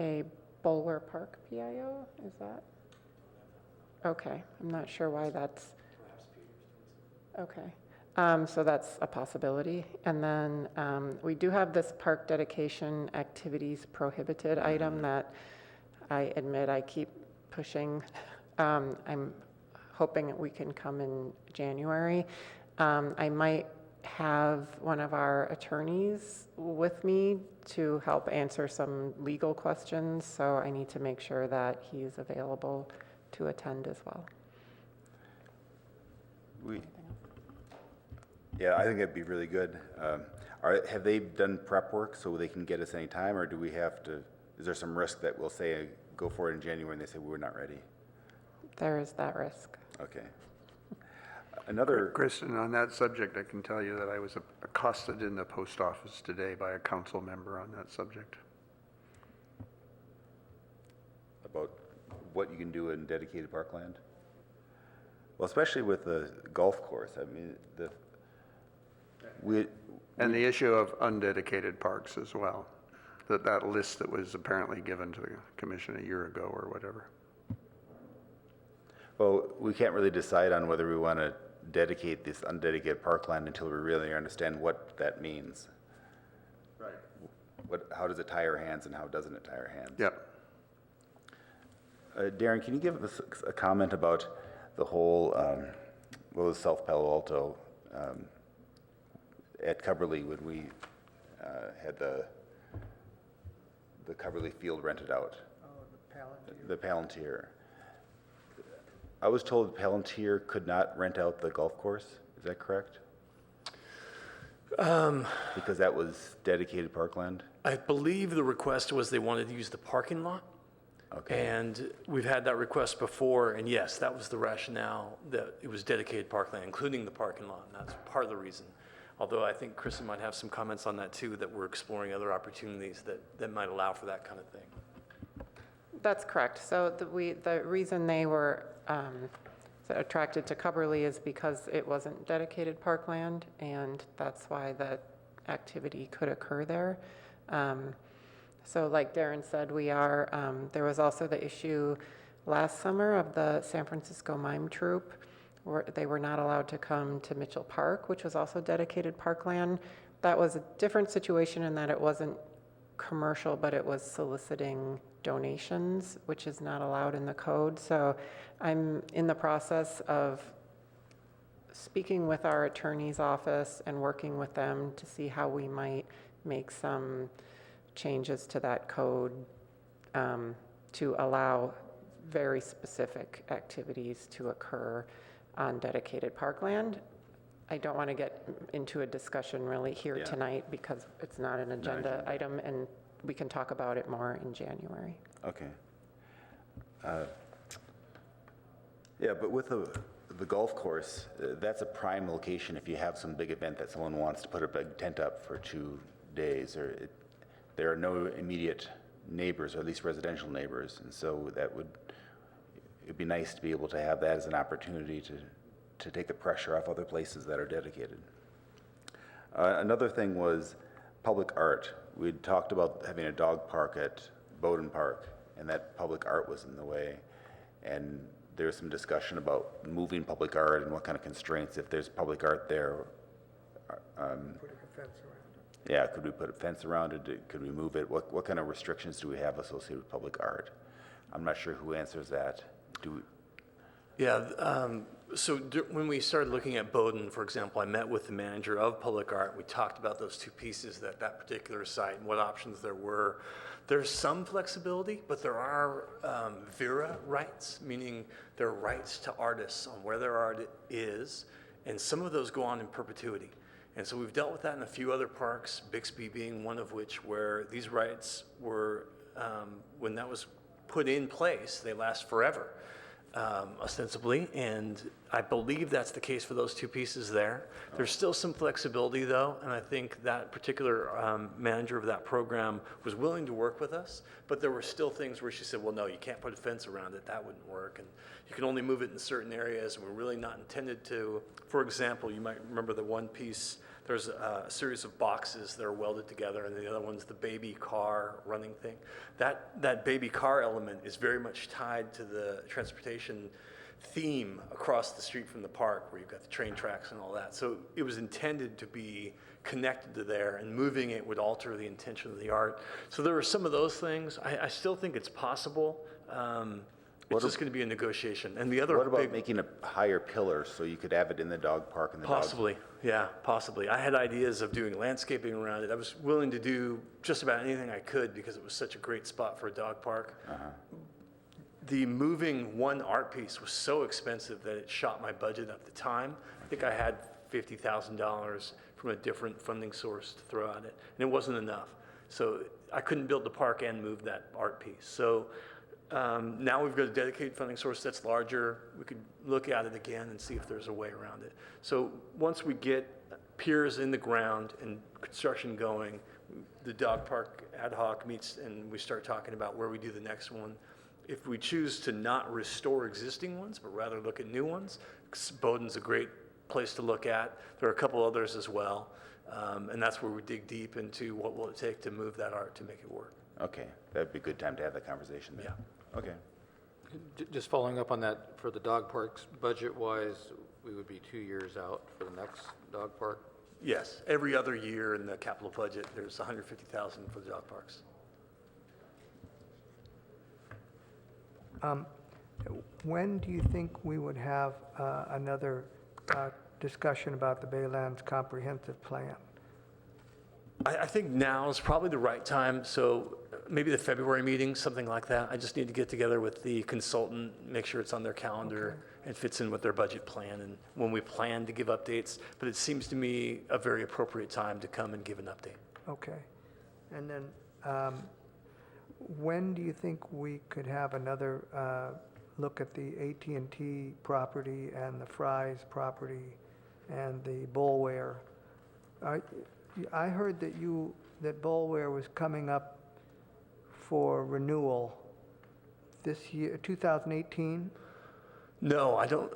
a Bulwer Park PIO, is that? Okay, I'm not sure why that's. Okay, so that's a possibility. And then we do have this park dedication activities prohibited item that I admit I keep pushing. I'm hoping that we can come in January. I might have one of our attorneys with me to help answer some legal questions, so I need to make sure that he's available to attend as well. Yeah, I think it'd be really good. Have they done prep work so they can get us any time, or do we have to, is there some risk that we'll say go for it in January and they say we're not ready? There is that risk. Okay. Another. Kristen, on that subject, I can tell you that I was accosted in the post office today by a council member on that subject. About what you can do in dedicated parkland? Well, especially with the golf course. I mean, And the issue of undedicated parks as well. That list that was apparently given to the commission a year ago or whatever. Well, we can't really decide on whether we want to dedicate this undedicated parkland until we really understand what that means. Right. How does it tie our hands and how doesn't it tie our hands? Yep. Darren, can you give us a comment about the whole, what was South Palo Alto at Coverly when we had the Coverly field rented out? Oh, the Palantir. The Palantir. I was told Palantir could not rent out the golf course. Is that correct? Because that was dedicated parkland? I believe the request was they wanted to use the parking lot. Okay. And we've had that request before, and yes, that was the rationale, that it was dedicated parkland, including the parking lot, and that's part of the reason. Although I think Kristen might have some comments on that too, that we're exploring other opportunities that might allow for that kind of thing. That's correct. So the reason they were attracted to Cubberley is because it wasn't dedicated parkland, and that's why the activity could occur there. So like Darren said, there was also the issue last summer of the San Francisco Mime Troupe, where they were not allowed to come to Mitchell Park, which was also dedicated parkland. That was a different situation in that it wasn't commercial, but it was soliciting donations, which is not allowed in the code. So I'm in the process of speaking with our attorney's office and working with them to see how we might make some changes to that code to allow very specific activities to occur on dedicated parkland. I don't want to get into a discussion really here tonight because it's not an agenda item, and we can talk about it more in January. Okay. Yeah, but with the golf course, that's a prime location if you have some big event that someone wants to put a big tent up for 2 days, or there are no immediate neighbors, or at least residential neighbors, and so it'd be nice to be able to have that as an opportunity to take the pressure off other places that are dedicated. Another thing was public art. We'd talked about having a dog park at Bowden Park, and that public art was in the way. And there was some discussion about moving public art and what kind of constraints, if there's public art there. Putting a fence around it. Yeah, could we put a fence around it? Could we move it? What kind of restrictions do we have associated with public art? I'm not sure who answers that. When we started looking at Bowden, for example, I met with the manager of public art. We talked about those two pieces, that particular site, and what options there were. There's some flexibility, but there are VERA rights, meaning there are rights to artists on where their art is, and some of those go on in perpetuity. And so we've dealt with that in a few other parks, Bixby being one of which, where these rights were, when that was put in place, they last forever. Ostensibly, and I believe that's the case for those two pieces there. There's still some flexibility though, and I think that particular manager of that program was willing to work with us, but there were still things where she said, well, no, you can't put a fence around it, that wouldn't work, and you can only move it in certain areas, and we're really not intended to. For example, you might remember the one piece, there's a series of boxes that are welded together, and the other one's the baby car running thing. That baby car element is very much tied to the transportation theme across the street from the park, where you've got the train tracks and all that. So it was intended to be connected to there, and moving it would alter the intention of the art. So there were some of those things. I still think it's possible. It's just going to be a negotiation. And the other What about making a higher pillar so you could have it in the dog park and the Possibly, yeah, possibly. I had ideas of doing landscaping around it. I was willing to do just about anything I could because it was such a great spot for a dog park. The moving one art piece was so expensive that it shot my budget at the time. I think I had $50,000 from a different funding source to throw at it, and it wasn't enough. So I couldn't build the park and move that art piece. So now we've got a dedicated funding source that's larger. We could look at it again and see if there's a way around it. So once we get piers in the ground and construction going, the dog park ad hoc meets and we start talking about where we do the next one. If we choose to not restore existing ones, but rather look at new ones, Bowden's a great place to look at. There are a couple others as well. And that's where we dig deep into what will it take to move that art to make it work. Okay, that'd be a good time to have that conversation then. Yeah. Okay. Just following up on that, for the dog parks, budget-wise, we would be 2 years out for the next dog park? Yes, every other year in the capital budget, there's $150,000 for the dog parks. When do you think we would have another discussion about the Baylands Comprehensive Plan? I think now is probably the right time, so maybe the February meeting, something like that. I just need to get together with the consultant, make sure it's on their calendar and fits in with their budget plan and when we plan to give updates. But it seems to me a very appropriate time to come and give an update. Okay. And then, when do you think we could have another look at the AT&T property and the Fry's property and the Bullware? I heard that Bullware was coming up for renewal this year, 2018? No, I don't.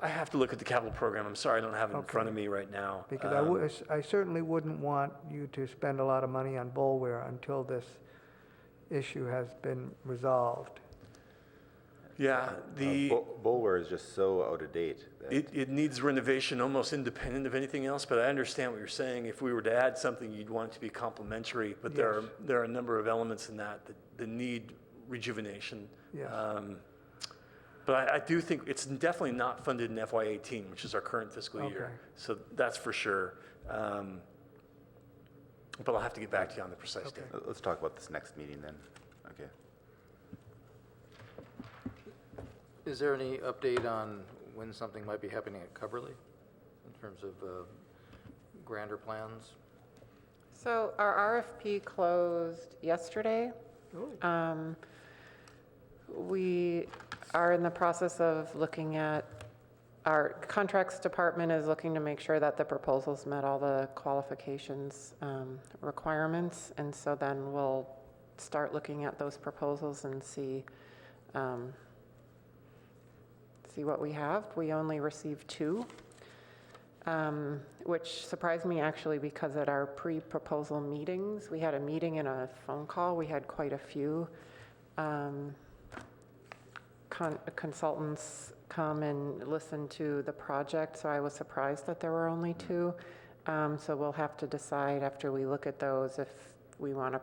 I have to look at the capital program. I'm sorry, I don't have it in front of me right now. Because I certainly wouldn't want you to spend a lot of money on Bullware until this issue has been resolved. Yeah, Bullware is just so out of date. it needs renovation almost independent of anything else, but I understand what you're saying. If we were to add something, you'd want it to be complementary, but there are a number of elements in that need rejuvenation. Yes. But I do think it's definitely not funded in FY18, which is our current fiscal year. Okay. So that's for sure. But I'll have to get back to you on the precise date. Let's talk about this next meeting then. Okay. Is there any update on when something might be happening at Coverly in terms of grander plans? So our RFP closed yesterday. We are in the process of looking at, our contracts department is looking to make sure that the proposals met all the qualifications requirements. And so then we'll start looking at those proposals and see what we have. We only received 2, which surprised me actually because at our pre-proposal meetings, we had a meeting and a phone call. We had quite a few consultants come and listen to the project, so I was surprised that there were only 2. So we'll have to decide after we look at those if we want to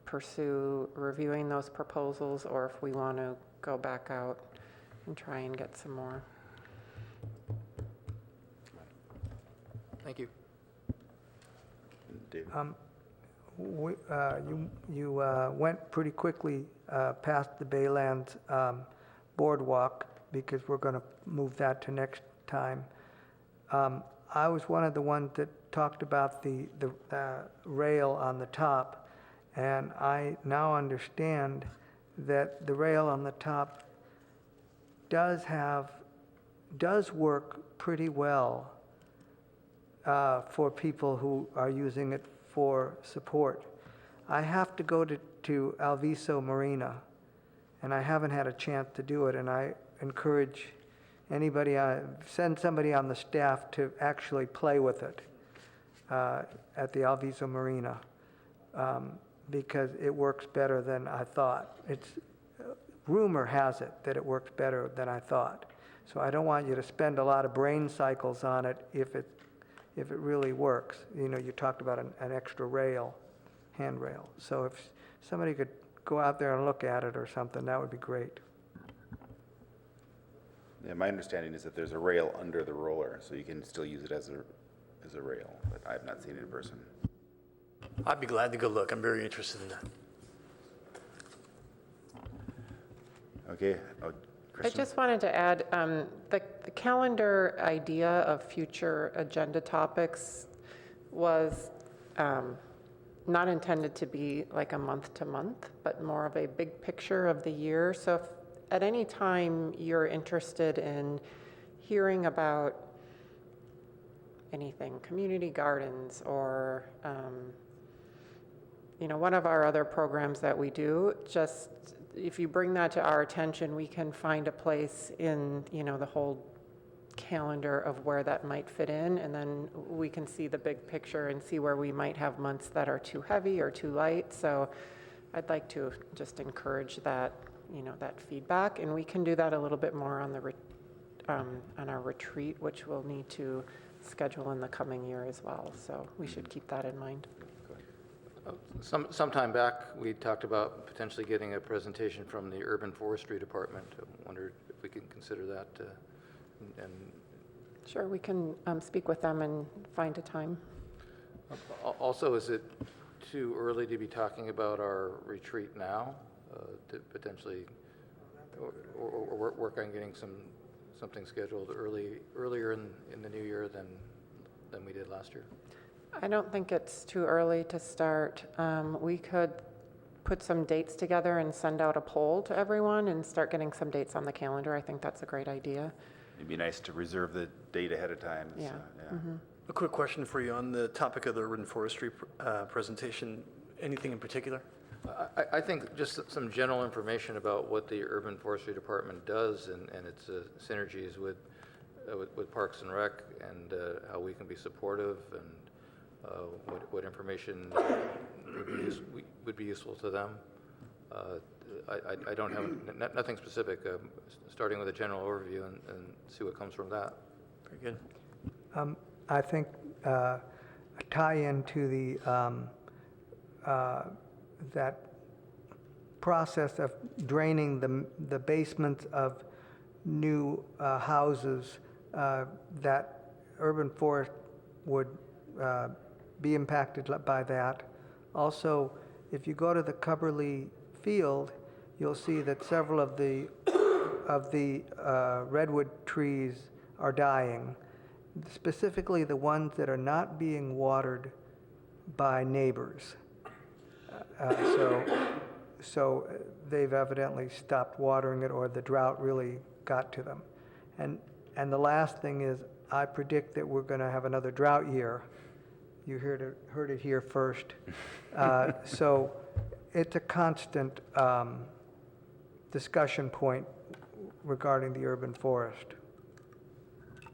pursue reviewing those proposals or if we want to go back out and try and get some more. Thank you. David? You went pretty quickly past the Baylands boardwalk because we're going to move that to next time. I was one of the ones that talked about the rail on the top, and I now understand that the rail on the top does work pretty well for people who are using it for support. I have to go to Alviso Marina, and I haven't had a chance to do it, and I encourage anybody, send somebody on the staff to actually play with it at the Alviso Marina because it works better than I thought. Rumor has it that it works better than I thought. So I don't want you to spend a lot of brain cycles on it if it really works. You know, you talked about an extra rail, handrail. So if somebody could go out there and look at it or something, that would be great. Yeah, my understanding is that there's a rail under the roller, so you can still use it as a rail, but I have not seen it in person. I'd be glad to go look. I'm very interested in that. Okay. I Kristen? just wanted to add, the calendar idea of future agenda topics was not intended to be like a month to month, but more of a big picture of the year. So if at any time you're interested in hearing about anything, community gardens or one of our other programs that we do, just if you bring that to our attention, we can find a place in, the whole calendar of where that might fit in, and then we can see the big picture and see where we might have months that are too heavy or too light. So I'd like to just encourage that, that feedback, and we can do that a little bit more on our retreat, which we'll need to schedule in the coming year as well. So we should keep that in mind. Some time back, we talked about potentially getting a presentation from the Urban Forestry Department. I wondered if we can consider that. Sure, we can speak with them and find a time. Also, is it too early to be talking about our retreat now, to potentially, or work on getting something scheduled earlier in the new year than we did last year? I don't think it's too early to start. We could put some dates together and send out a poll to everyone and start getting some dates on the calendar. I think that's a great idea. It'd be nice to reserve the date ahead of time. Yeah. So, A quick question for you on the topic of the urban forestry presentation. Anything in particular? I think just some general information about what the Urban Forestry Department does and its synergies with Parks and Rec, and how we can be supportive, and what information would be useful to them. I don't have nothing specific, starting with a general overview and see what comes from that. Very good. I think a tie-in to the that process of draining the basements of new houses, that urban forest would be impacted by that. Also, if you go to the Cubberley field, you'll see that several of the redwood trees are dying, specifically the ones that are not being watered by neighbors. So they've evidently stopped watering it, or the drought really got to them. And the last thing is, I predict that we're going to have another drought year. You heard it here first. So it's a constant discussion point regarding the urban forest.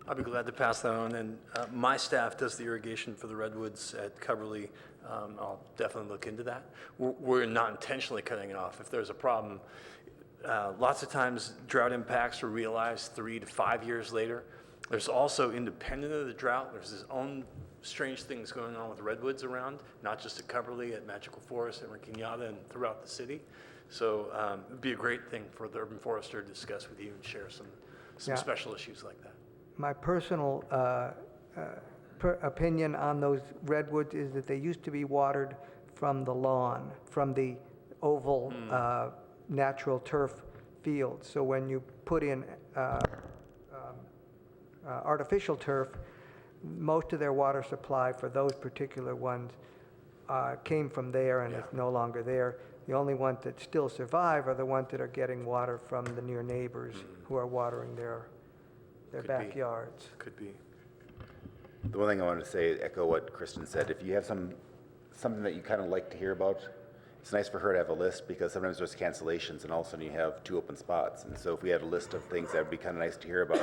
I'll be glad to pass that on. And my staff does the irrigation for the redwoods at Cubberley. I'll definitely look into that. We're not intentionally cutting it off. If there's a problem, lots of times drought impacts are realized 3 to 5 years later. There's also, independent of the drought, there's his own strange things going on with redwoods around, not just at Cubberley, at Magical Forest, at Rinconada, and throughout the city. So it'd be a great thing for the urban forester to discuss with you and share some Yeah. special issues like that. My personal opinion on those redwoods is that they used to be watered from the lawn, from the oval natural turf field. So when you put in artificial turf, most of their water supply for those particular ones came from there, and it's no longer there. The only ones that still survive are the ones that are getting water from the near neighbors who are watering their Could be. backyards. Could be. The one thing I wanted to say, echo what Kristen said, if you have something that you kind of like to hear about, it's nice for her to have a list, because sometimes there's cancellations and all of a sudden you have 2 open spots. And so if we had a list of things that would be kind of nice to hear about,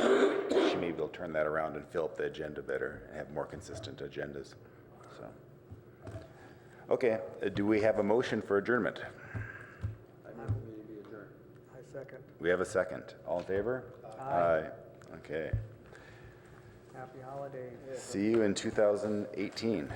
she may be able to turn that around and fill up the agenda better and have more consistent agendas. So, okay, do we have a motion for adjournment? I second. We have a second. All in favor? Aye. Okay. Happy holidays. See you in 2018.